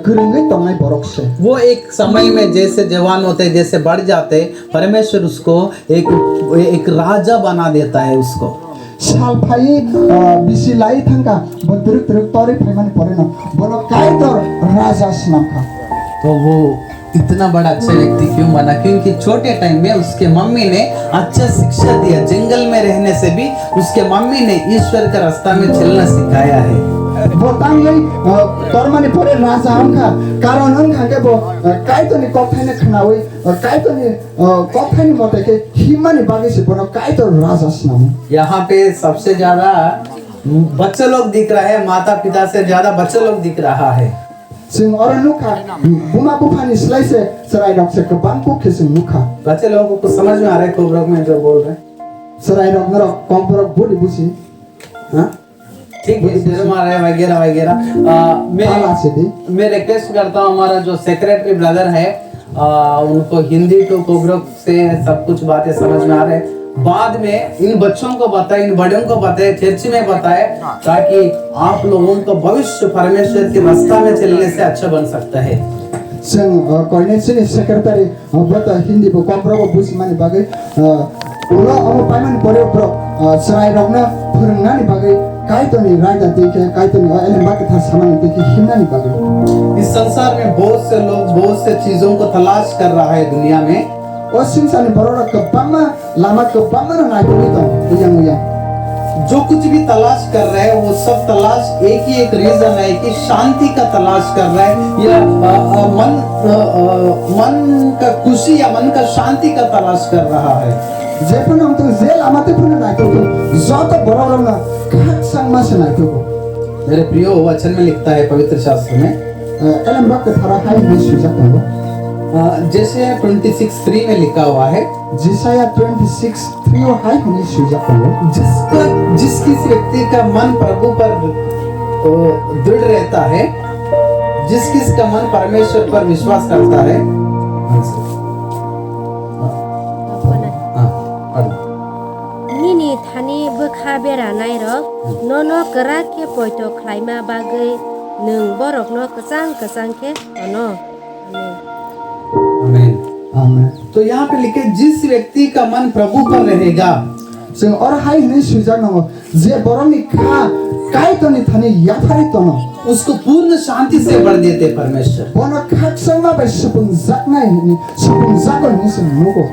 गोरोंगै तंनाय बरक से वो एक समय में जैसे जवान होते हैं जैसे बढ़ जाते परमेश्वर उसको एक राजा बना देता है उसको साल फाई बिसी लाई थांका बो दुरुक तोरे फाइमाने परेनो बोलो काय तोर राजा स्नामखा तो वो इतना बड़ा अच्छा व्यक्ति क्यों बना क्योंकि छोटे टाइम में उसके मम्मी ने अच्छा शिक्षा दिया जंगल में रहने से भी उसके मम्मी ने ईश्वर का रास्ता में चलना सिखाया है बो तांगै तोरमाने परे राजा अंका कारण अंका के बो काय तोनि कथायने खनावै काय तोनि कथायने मते के हिमाने बागे से बोनो काय तोर राजा स्नाम यहाँ पे सबसे ज्यादा बच्चे लोग दिख रहा है माता पिता से ज्यादा बच्चे लोग दिख रहा है जों अर नुखा बुमा बुफानि स्लाय से सराय रक से गोबां कुखे जों नुखा बच्चे लोगों को समझ में आ रहा है कोबरक में जो बोल रहे हैं सराय रक नरक कम्परक बोली बुझी हाँ ठीक है मारा है वगैरह वगैरह मैं रिक्वेस्ट करता हूँ हमारा जो सेक्रेटरी ब्रदर है उनको हिंदी टू कोबरक से सब कुछ बातें समझ में आ रहे हैं बाद में इन बच्चों को बताए इन बड़ों को बताए चर्च में बताए ताकि आप लोगों को भविष्य परमेश्वर के रास्ता में चलने से अच्छा बन सकता है जों कोऑर्डिनेशन सेक्रेटरी बता हिंदी को कम्परक बुझी माने बागै उला अमो पाइमाने परे प्र सराय रकना फोरोंनानि बागै काय तोनि रायदा देखे काय तोनि एले माके था सामान देखे हिमनानि बागै इस संसार में बहुत से लोग बहुत से चीजों को तलाश कर रहा है दुनिया में और सिंसानि बरोरा कबामा लामा कबामा नायकोनि दं उयां जो कुछ भी तलाश कर रहे हैं वो सब तलाश एक ही एक रीजन है कि शांति का तलाश कर रहे हैं या मन का खुशी या मन का शांति का तलाश कर रहा है जेपन हम तो जेल आमाते पुन नायको जत बरोरा ना काक संगमा से नायको मेरे प्रियो वचन में लिखता है पवित्र शास्त्र में एलम बक थरा हाई में सुजाता जैसे 26:3 में लिखा हुआ है जिसाया 26:3 हाई में सुजाता जिस किस व्यक्ति का मन प्रभु पर दृढ़ रहता है जिस किस का मन परमेश्वर पर विश्वास करता है निनी थानी बखा बेरा नायरक न करा के पयतो ख्लाइमा बागै नों बरक न कसां के अनो आमीन। तो यहाँ पे लिखे जिस व्यक्ति का मन प्रभु पर रहेगा जों अरहाय हने सुजाक नंगो जे बरनि खा काय तनि थाने याथारि तनो उसको पूर्ण शांति से भर देते परमेश्वर। बनो खाक संगा बाय सपुं जाकनाय हने सपुं जाकन नि जों नुगो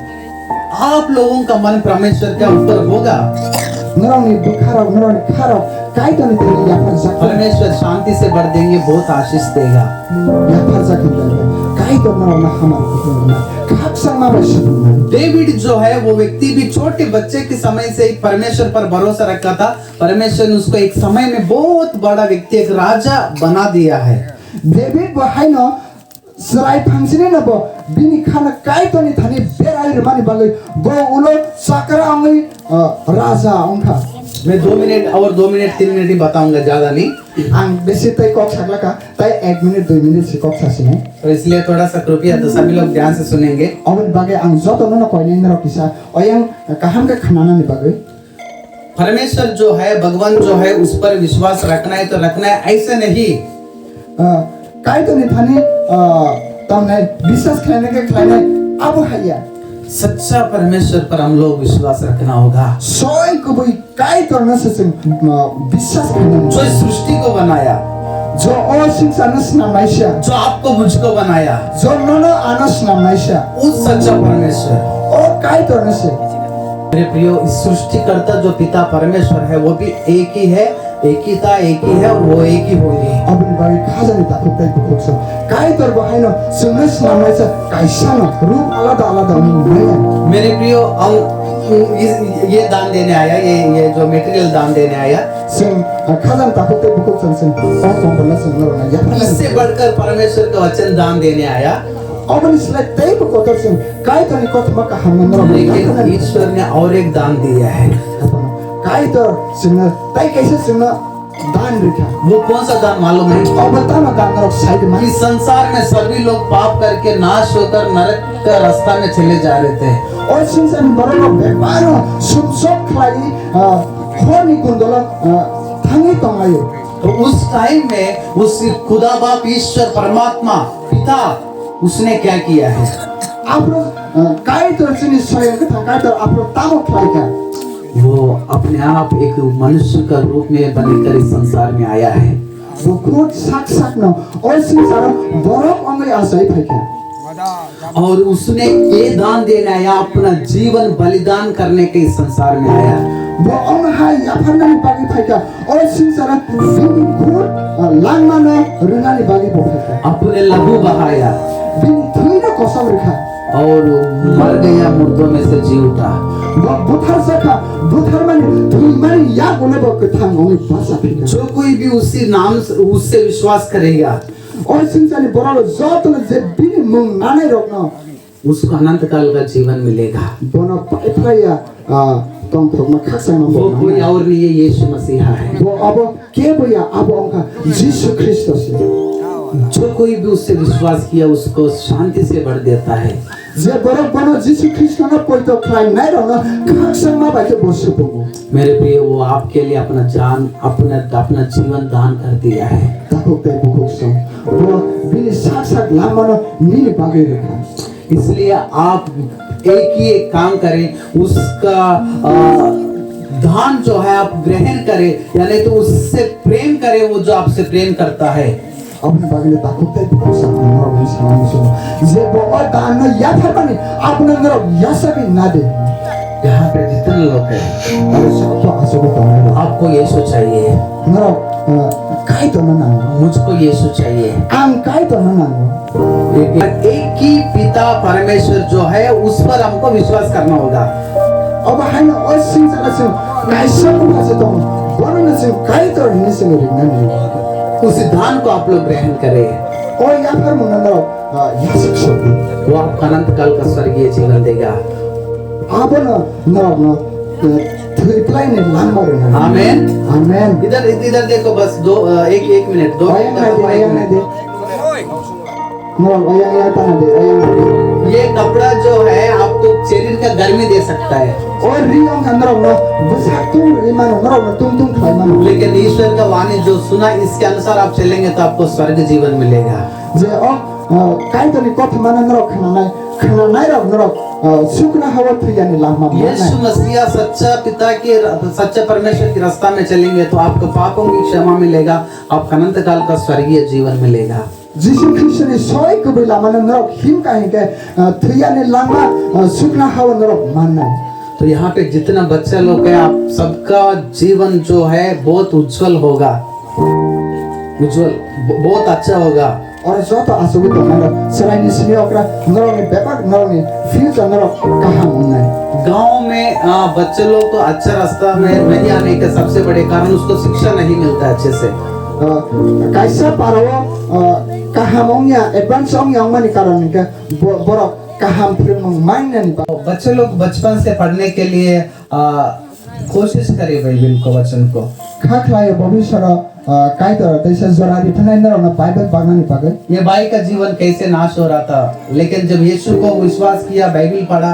आप लोगों का मन परमेश्वर के ऊपर होगा। नरावनि बुखाराव नरावनि खाराव काय तनि थाने याफार जाक परमेश्वर शांति से भर देंगे, बहुत आशीष देगा। याफार जाकिन काय तो नरावना हमार कुतुना खाक संगा बाय सपुं डेविड जो है वो व्यक्ति भी छोटे बच्चे के समय से ही परमेश्वर पर भरोसा रखा था। परमेश्वर ने उसको एक समय में बहुत बड़ा व्यक्ति, एक राजा बना दिया है। डेभिड बहायनो सराय फांसिने न बो बिनि खाना काय तनि थाने बेराय रमानि बागै बो उलो साकरा अंगै राजा उनका मैं 2 मिनट और 2 मिनट 3 मिनट ही बताऊंगा, ज्यादा नहीं। आं बेसी तै कक सकला का तै 1 मिनट 2 मिनट से कक सासिने तो इसलिए थोड़ा सा कृपया तो सभी लोग ध्यान से सुनेंगे। अबन बागै आं जतनो न कइने न रकिसा अयं कहम के खाना नि बागै परमेश्वर जो है, भगवान जो है, उस पर विश्वास रखना है तो रखना है, ऐसे नहीं। काय तनि थाने तमने विश्वास खाने के खाने अब हैया सच्चा परमेश्वर पर हम लोग विश्वास रखना होगा, सोय को भी काय करना से विश्वास खाने जो इस सृष्टि को बनाया, जो और सिंसानस नामाइशा जो आपको मुझको बनाया, जो ननो आनस नामाइशा उस सच्चा परमेश्वर। और काय करना से मेरे प्रियो, इस सृष्टिकर्ता जो पिता परमेश्वर है वो भी एक ही है, एक ही था, एक ही है और वो एक ही होंगे। अबन बागै खाजानि ताकुतै बुकुक्स काय तर बहायनो सुनस नामाइशा काइसान रूप आलादा आलादा नया मेरे प्रियो, ये दान देने आया, ये जो मटेरियल दान देने आया, सिंह खाजानि ताकुतै बुकुक्स सिंह और कोन सिंह नरो या इससे बढ़कर परमेश्वर का वचन दान देने आया। अबन इसले तै बुकुक्स सिंह काय तनि कथमा का हम नरो लेकिन ईश्वर ने और एक दान दिया है। काय तर सिंह तै कैसे सिंह दान रखा वो कौन सा दान मालूम है? अब बता ना दान नरो साइड में इस संसार में सभी लोग पाप करके नाश होकर नरक का रास्ता में चले जा रहे थे। और सिंह बरो व्यापार सुम सब खाई खोनी कुंडल थांगी तंगायो तो उस टाइम में उस खुदा बाप ईश्वर परमात्मा पिता उसने क्या किया है? आप लोग काय तर सिंह स्वयं का काय तर आप लोग तामो खाई का वो अपने आप एक मनुष्य का रूप में बनकर इस संसार में आया है। वो खुद साक्षात न और सिंह सारा बरफ अंगे आशय था और उसने ये दान देने आया, अपना जीवन बलिदान करने के इस संसार में आया। वो अंग है या फरना बागी था और सिंह सारा बिन खुद लांगमा न रुनाली बागी बोलता अपने लहू बहाया बिन थी न कसम रखा और मर गया, मुर्दों में से जी उठा। वो बुथर सका बुथर में थी में या बोले वो कथा होगी भाषा फिर जो कोई भी उसी नाम से उससे विश्वास करेगा और सिंह सारी बरालो जात न जे बिन मुंग नाने रोकना उसको अनंत काल का जीवन मिलेगा। बोना पाइपलाया तुम तो मैं खासा में वो कोई और नहीं है, यीशु मसीहा है। वो अब के बोया अब उनका यीशु क्रिस्टोस जो कोई भी उससे विश्वास किया उसको शांति से भर देता है। जे बरफ बनो यीशु क्रिस्टोस ना कोई तो क्राइम नहीं रहना खासा में बाकी बोसे पोगो मेरे प्रिय, वो आपके लिए अपना जान अपना जीवन दान कर दिया है। ताको ते बुकुक सो वो बिन साक्षात लामनो नील बागे रखा इसलिए आप एक काम करें, उसका दान जो है आप ग्रहण करें, यानी तो उससे प्रेम करें, वो जो आपसे प्रेम करता है। अपने बागे ताको ते बुकुक सो नरो में सलाम सो जे वो और दान न या था बनी आपने नरो या सभी ना दे यहाँ पे जितने लोग हैं अरे सब तो आसो को तो आपको यीशु चाहिए, नरो काय तो ना मुझको यीशु चाहिए। आम काय तो ना एक ही पिता परमेश्वर जो है उस पर हमको विश्वास करना होगा। अब हम और सिंह से कैसे को से तो बोलने से काय तो नहीं से नहीं उस दान को आप लोग ग्रहण करें और यहाँ पर मुन्ना या शिक्षक वो आपको अनंत काल का स्वर्गीय जीवन देगा। आप ना रिप्लाई ने लांग मारो आमेन आमेन इधर देखो, बस एक मिनट दो आया तना दे ये कपड़ा जो है आपको शरीर का गर्मी दे सकता है, और रियों अंदर ना बस तुम ईमान ना तुम खाई मान लेकिन ईश्वर का वाणी जो सुना इसके अनुसार आप चलेंगे तो आपको स्वर्ग जीवन मिलेगा। जे काय तो नि कथ मान न रखना खोनानाय रok norok sukna hawa thuyani lama यीशु मसीह सच्चा पिता के सच्चा परमेश्वर के रास्ता में चलेंगे तो आपको पापों की क्षमा मिलेगा, आपका अनंत काल का स्वर्गीय जीवन मिलेगा। Jisu Kristni soy kubi lama norok him kahin ke thuyani lama sukna hawa norok manai. तो यहाँ पे जितना बच्चा लोग है आप सबका जीवन जो है बहुत उज्जवल होगा, उज्जवल बहुत अच्छा होगा। और जो तो आसुगी तो नरो सराइनी सिनी ओकरा नरो ने बेपक नरो ने फ्यूचर नरो कहाँ मुन्ना गांव में बच्चे लोग को अच्छा रास्ता में नहीं आने के सबसे बड़े कारण उसको शिक्षा नहीं मिलता अच्छे से। कैसा पारो कहाँ मुन्ना एडवांस ओंग योंग कारण के बोरो कहाँ फिर मुंग माइंड नहीं बच्चे लोग बचपन से पढ़ने के लिए कोशिश करें बाइबल को वचन को। खाक लाये भविष्य रो काय तो तैसे जोरारी थनाई नरो ना बाइबल पढ़ना पागे। ये भाई का जीवन कैसे नाश हो रहा था, लेकिन जब यीशु को विश्वास किया, बाइबल पढ़ा,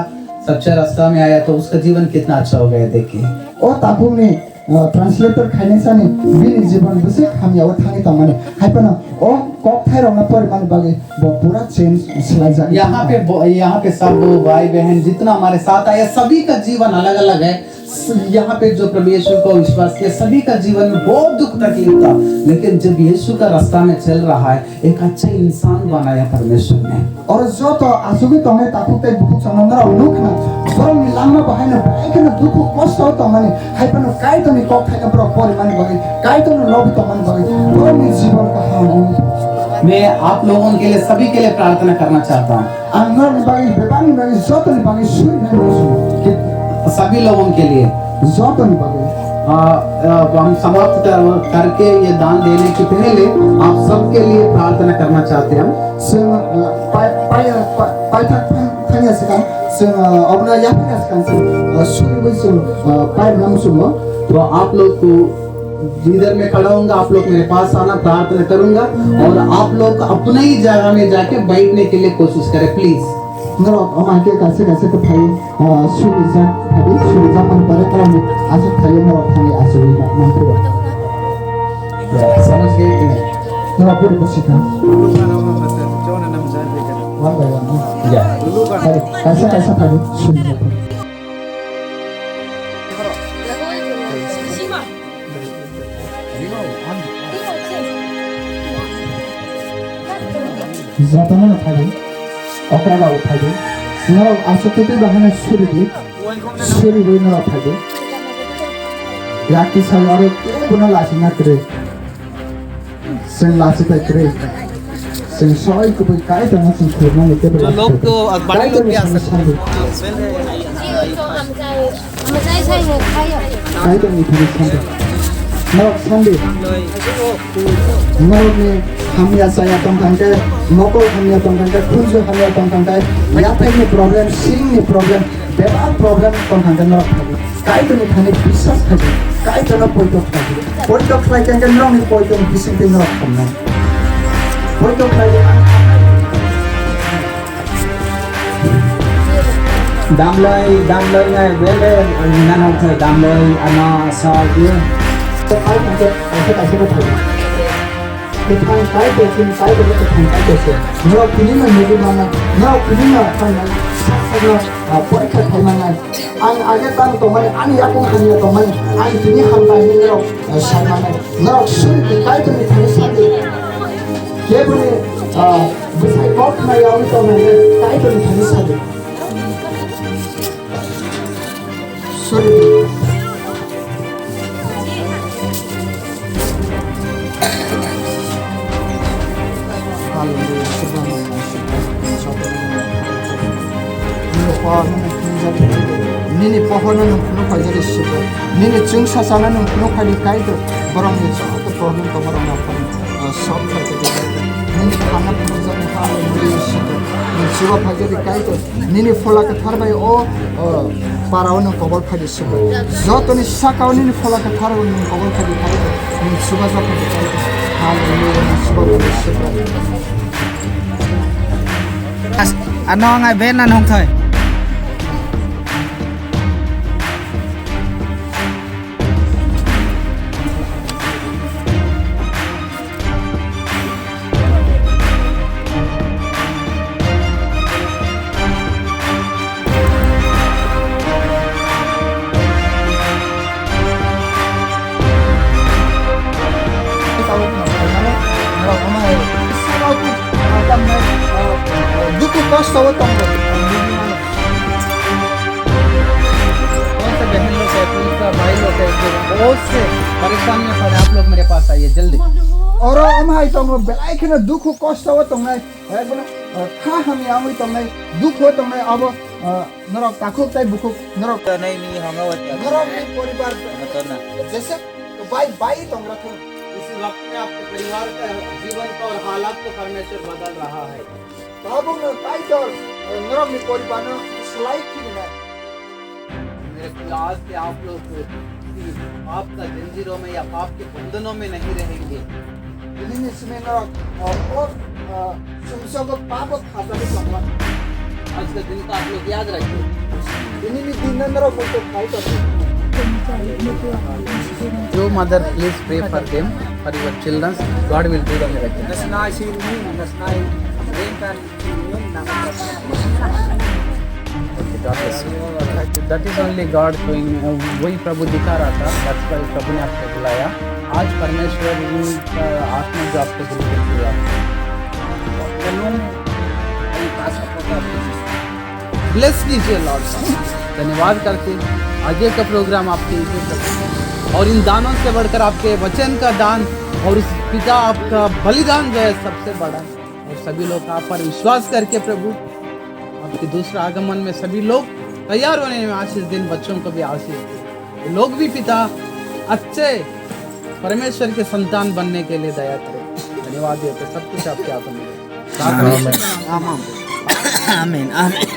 सच्चा रास्ता में आया तो उसका जीवन कितना अच्छा हो गया देखिए। ओ ताकू में ट्रांसलेटर खाने सानी बिनी जीवन बसे हम याव थांगे तमाने हाइपना ओ कॉक थाई रोना पर मान बागे वो पूरा चेंज स्लाइड जा। यहाँ पे सब भाई बहन जितना हमारे साथ आया सभी का जीवन अलग अलग है। यहाँ पे जो प्रभु यीशु को विश्वास किया सभी का जीवन में बहुत दुख तकलीफ था, लेकिन जब यीशु का रास्ता में चल रहा है एक अच्छा इंसान बनाया परमेश्वर ने। और जो तो आसुगी तो हमें ताकू ते बहुत संबंध रहा लोग ना बरो मिलान में बहाने बाइक ना दुख कष्ट हो तो माने हाइपना काय तो नहीं कॉक थाई बरो पर माने बागे काय तो नहीं लोग तो माने बागे बरो में जीवन का हां। मैं आप लोगों के लिए सभी के लिए प्रार्थना करना चाहता हूँ। अंदर में बागे बेबानी बागे जो तो नहीं बागे सुई नहीं सभी लोगों के लिए जो तो नहीं बागे हम समाप्त करके ये दान देने के पहले आप सबके लिए प्रार्थना करना चाहते हैं। जों पाय थांया सिगां जों अबना याफिना सिगां जों सुरिबो जों पाय नामसुमो। तो आप लोग को जिधर मैं खड़ा हूँगा आप लोग मेरे पास आना, प्रार्थना करूंगा और आप लोग अपने ही जगह में जाके बैठने के लिए कोशिश करें प्लीज। नरो अमाके कैसे कैसे तो भाई सुरिजा मन पर कलम आसु भाई नरो थांगे आसु मन पर समझ गए कि नहीं? नरो पूरी कोशिका वन बाय वन कैसा कैसा भाई सुरिजा जातना ना भाई ओकरा उठाइदे नरो आसुते बहाने सुरी वे नरो उठाइदे याकी सालारे पुना लासिना करे सेन लासि पे करे सेन सॉय को भी काय तो ना सुनना लेके जो लोग तो बड़े लोग भी आ सकते हैं। काय तो नहीं थी संदे नरो संदे नरो में हम या saya tongkang ke moko हम या tongkang ke kunju हम या tongkang ke या पे प्रॉब्लम सिंग ने प्रॉब्लम बेबा प्रॉब्लम tongkang ke नरो काय तो नहीं थाने विश्वास खाजे काय तो ना पॉइंट ऑफ लाइक के नरो में पॉइंट ऑफ विसिंग के नरो हमना point of like damlay ngay bele nan học thời damlay ana sa kia तो काय म्हणजे ऐसे कैसे बताओ कि थाने काय तो फिर काय तो थाने काय कैसे नरो फिल्म में मूवी माना नरो फिल्म में थाने सारा पॉइंट थाने माना आन आगे काम तो माने आन या को आन या तो माने आन फिल्म हम बाय नरो शायद माने नरो सुन के काय तो थाने साथे के बोले बिसाई कॉप में या तो माने काय तो थाने साथे सुन Nini pohona nung puno kaya jadi siapa, nini jeng sasana nung puno kaya kaya itu, barang ni soal problem tu barang apa ni, solve kaya jadi, nini khana puno jadi hal ni siapa, nini siapa kaya jadi kaya itu, nini fola ke thar bay parau nung kobol kaya siapa, jauh ni sakau nini fola ke thar nung kobol kaya kaya itu, nini siapa kaya kaya itu, hal ni nini siapa kaya siapa. ano ngay bên nan hong thời बहुत से परेशानियों पड़े आप लोग मेरे पास आइए जल्दी Oro amhai tong belai kena dukhu kosto wa tong nai. Bono kha ham yang wi tong nai dukhu tong nai abo norok takuk tai bukuk norok नहीं नहीं होगा वो क्या norok ni परिवार मतलब ना जैसे बाई तong रखो इस वक्त में आपके परिवार का जीवन का और हालात को परमेश्वर बदल रहा है babu no tai tor norok ni परिवार no selai ki na. मेरे खुदा आज से आप लोग पाप का जंजीरों में या पाप के बंधनों में नहीं रहेंगे Ini ni semen norok or sumso ko pabo khata ni tong. आज का दिन का आप लोग याद रखिए Ini ni din norok ko khai tor. Your mother, please pray for them, for your children. God will do the miracle. That's nice in me, that's nice. Rain can Okay, God bless you. That is only God showing. वही प्रभु दिखा रहा था. That's why प्रभु ने आपको बुलाया. आज परमेश्वर का आत्मा जो आपको दिल में दिया. Bless कीजिए लॉर्ड. धन्यवाद करते. आगे का प्रोग्राम आपके यूट्यूब और इन दानों से बढ़कर आपके वचन का दान और उस पिता आपका बलिदान जो है सबसे बड़ा और सभी लोग आप पर विश्वास करके प्रभु आपके दूसरा आगमन में सभी लोग तैयार होने में आशीष दिन बच्चों को भी आशीष दे लोग भी पिता अच्छे परमेश्वर के संतान बनने के लिए दया करें धन्यवाद देते सब कुछ आपके हाथों में आमीन आमीन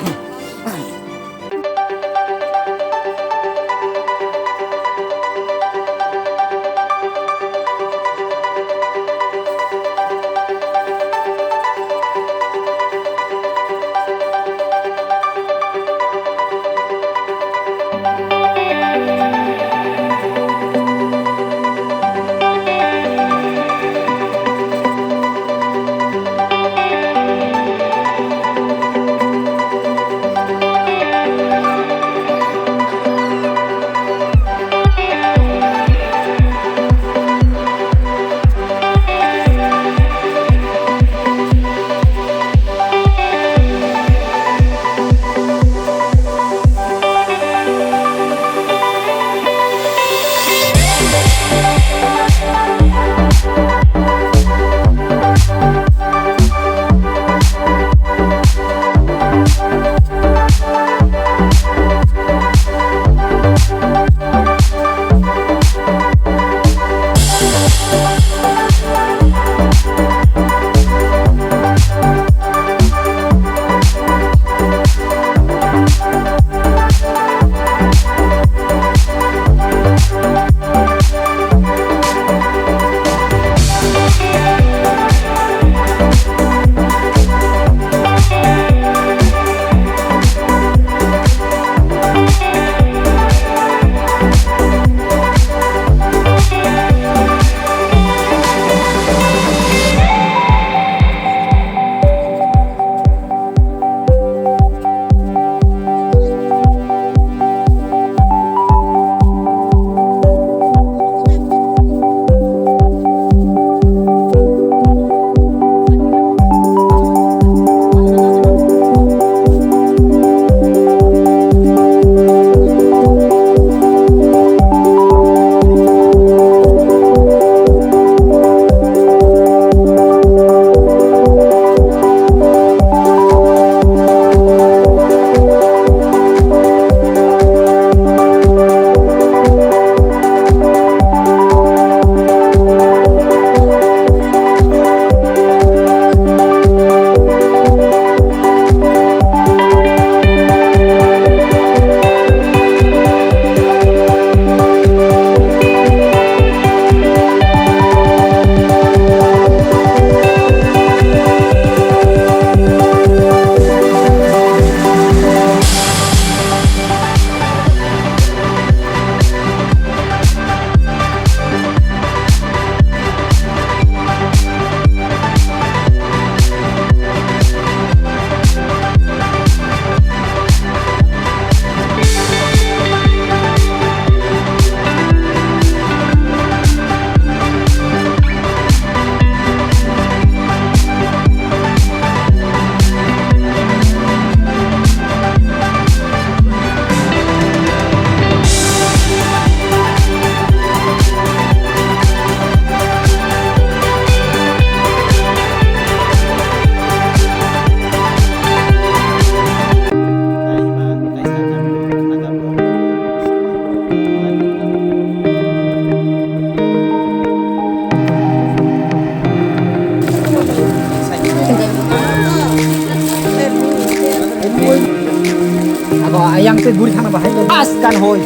पे गुड़ी थाना बाहर बस कान होय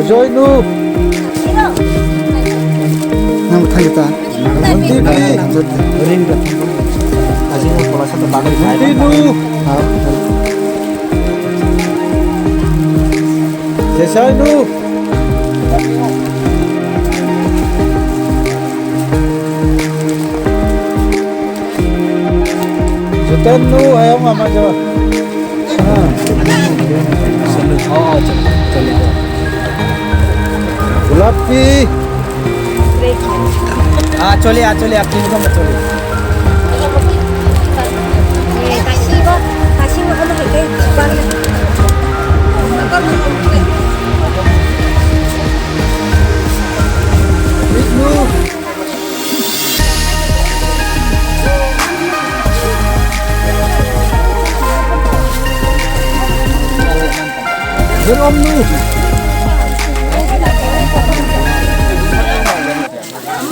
Joy nu. Nam thang ta. Nanti ni. ring का अजी वो थोड़ा सा तो बागल Nanti nu. Ha. Jesa nu. Jutan nu ayo mama jawa. हाँ चलेगा गुलाब की चले आप तीन को मत चले 다시 한번 할게.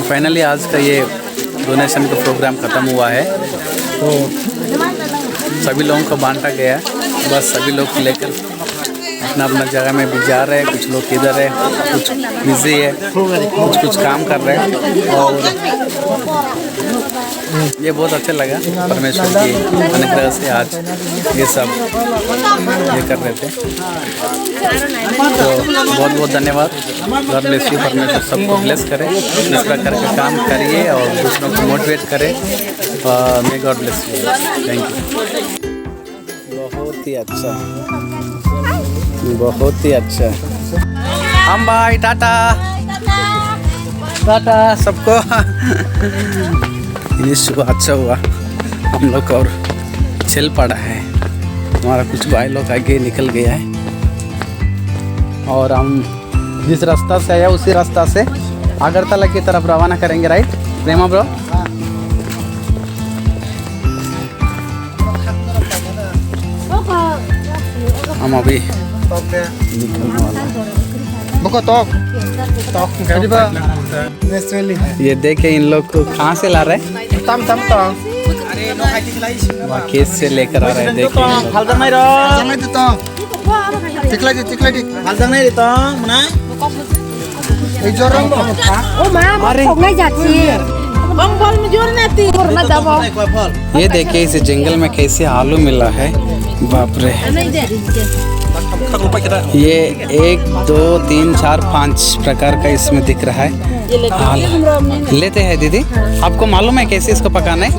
फाइनली आज का ये डोनेशन का प्रोग्राम ख़त्म हुआ है, तो सभी लोगों को बांटा गया है। बस सभी लोग लेकर अपना अपना जगह में भी जा रहे हैं। कुछ लोग इधर है, कुछ बिजी है, कुछ काम कर रहे हैं। और ये बहुत अच्छा लगा, परमेश्वर की अनुग्रह से आज ये सब ये कर रहे थे। तो बहुत बहुत धन्यवाद। God bless you. परमेश्वर सबको ब्लेस करे, इस प्रकार का काम करिए और दूसरों को मोटिवेट करे। May God bless you. Thank you. बहुत ही अच्छा, बहुत ही अच्छा। हम भाई टाटा टाटा सबको। ये सुबह अच्छा हुआ, हम लोग और चल पड़ा है। हमारा कुछ भाई लोग आगे निकल गया है और हम जिस रास्ता से आया उसी रास्ता से अगरतला की तरफ रवाना करेंगे। राइट प्रेमा ब्रो? हम अभी निकलने वाला। ये देखे इन लोग को कहाँ से ला रहे हैं? केस से लेकर आ रहे हैं। देखिए ये देखिए इस जंगल में कैसे आलू मिला है। बाप रे, ये 1 2 3 4 5 प्रकार का इसमें दिख रहा है। लेते हैं दीदी, आपको मालूम है कैसे इसको पकाना है?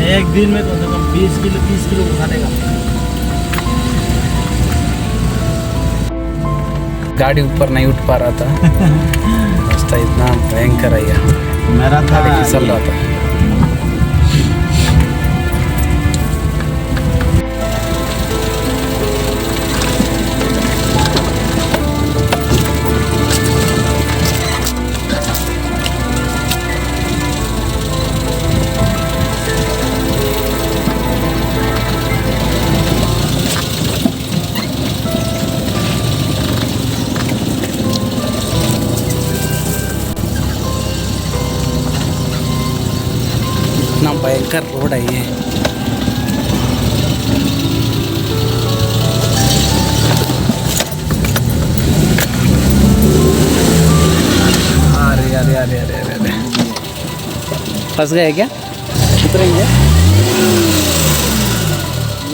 एक दिन में कम से कम 20 किलो 30 किलो उठाने का। गाड़ी ऊपर नहीं उठ पा रहा था। रास्ता इतना भयंकर है यहाँ, मेरा गाड़ी फिसल रहा था। इतना भयंकर रोड है ये। अरे अरे अरे अरे अरे अरे, फंस गए क्या? उतरेंगे?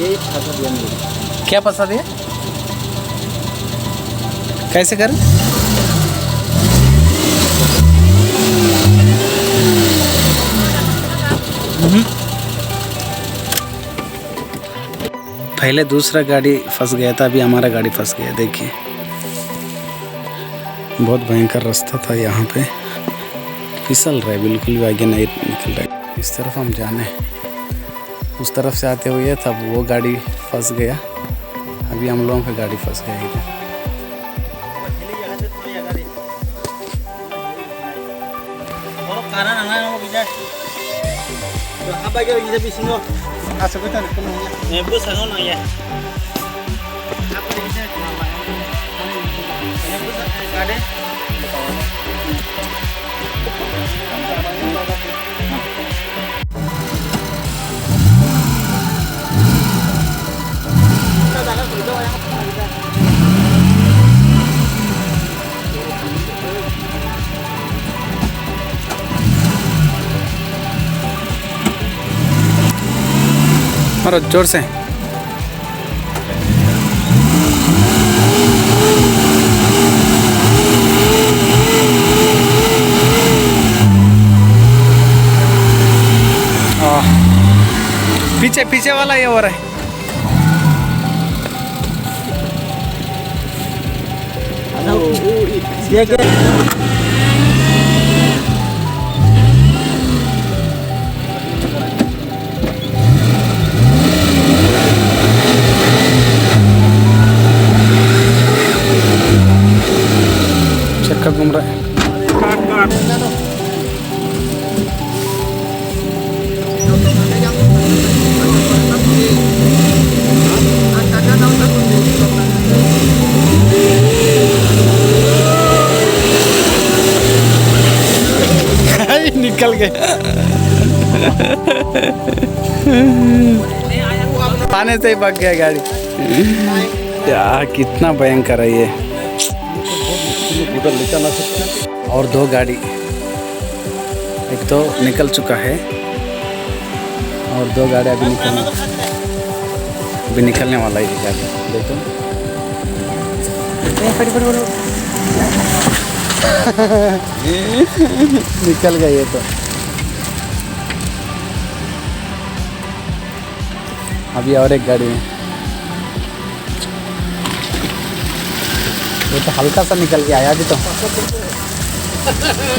ये फंसा दिया मुझे। क्या फंसा दिया? कैसे करें? पहले दूसरा गाड़ी फंस गया था, अभी हमारा गाड़ी फंस गया। देखिए बहुत भयंकर रास्ता था यहाँ पे। फिसल रहा है, बिल्कुल भी आगे नहीं निकल रहा है। इस तरफ हम जाने, उस तरफ से आते हुए तब वो गाड़ी फंस गया, अभी हम लोगों का गाड़ी फंस गया इधर। Kanan anak mau bisa. Apa aja bisa bising lo. Asa ko tan kuno ya. Nebus sangon nang ya. Apa bisa? Nebus kade. मारो जोर से। पीछे पीछे वाला ये हो रहा है। चक्का घूम रहा है। निकल गए। आने से ही भाग गया गाड़ी। यार कितना भयंकर है ये। और दो गाड़ी, एक तो निकल चुका है और दो गाड़ी अभी निकलने वाला है। ये गाड़ी देखो, निकल गई ये तो। अभी और एक गाड़ी है, वो तो हल्का सा निकल के आया अभी तो।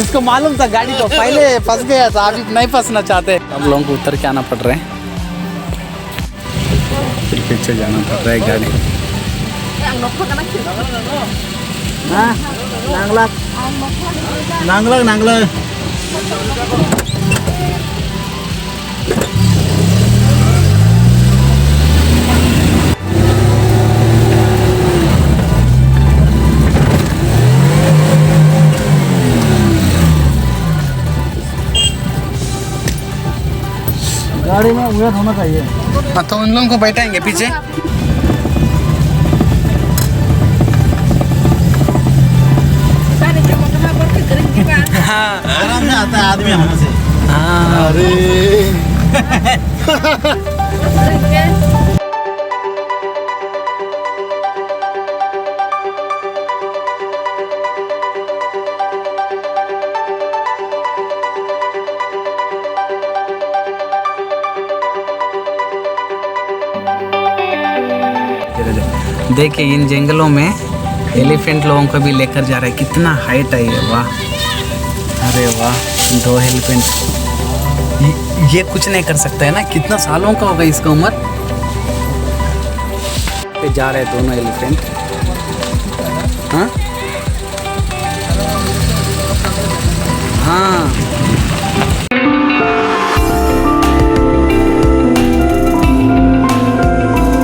इसको मालूम था गाड़ी को, पहले फंस गया था, अभी नहीं फंसना चाहते। अब लोगों को उतर के आना पड़ रहा है, फिर पीछे जाना पड़ रहा है गाड़ी। Nanglang. गाड़ी में वेट होना चाहिए। हाँ तो उन लोगों को बैठाएंगे पीछे। हाँ आराम से आता है आदमी हमसे। हाँ देखिए इन जंगलों में एलिफेंट लोगों को भी लेकर जा रहा है। कितना हाइट है ये, वाह, अरे वाह, दो एलिफेंट। ये कुछ नहीं कर सकता है ना, कितना सालों का होगा इसका उम्र। पे जा रहे हैं दोनों एलिफेंट। हाँ हाँ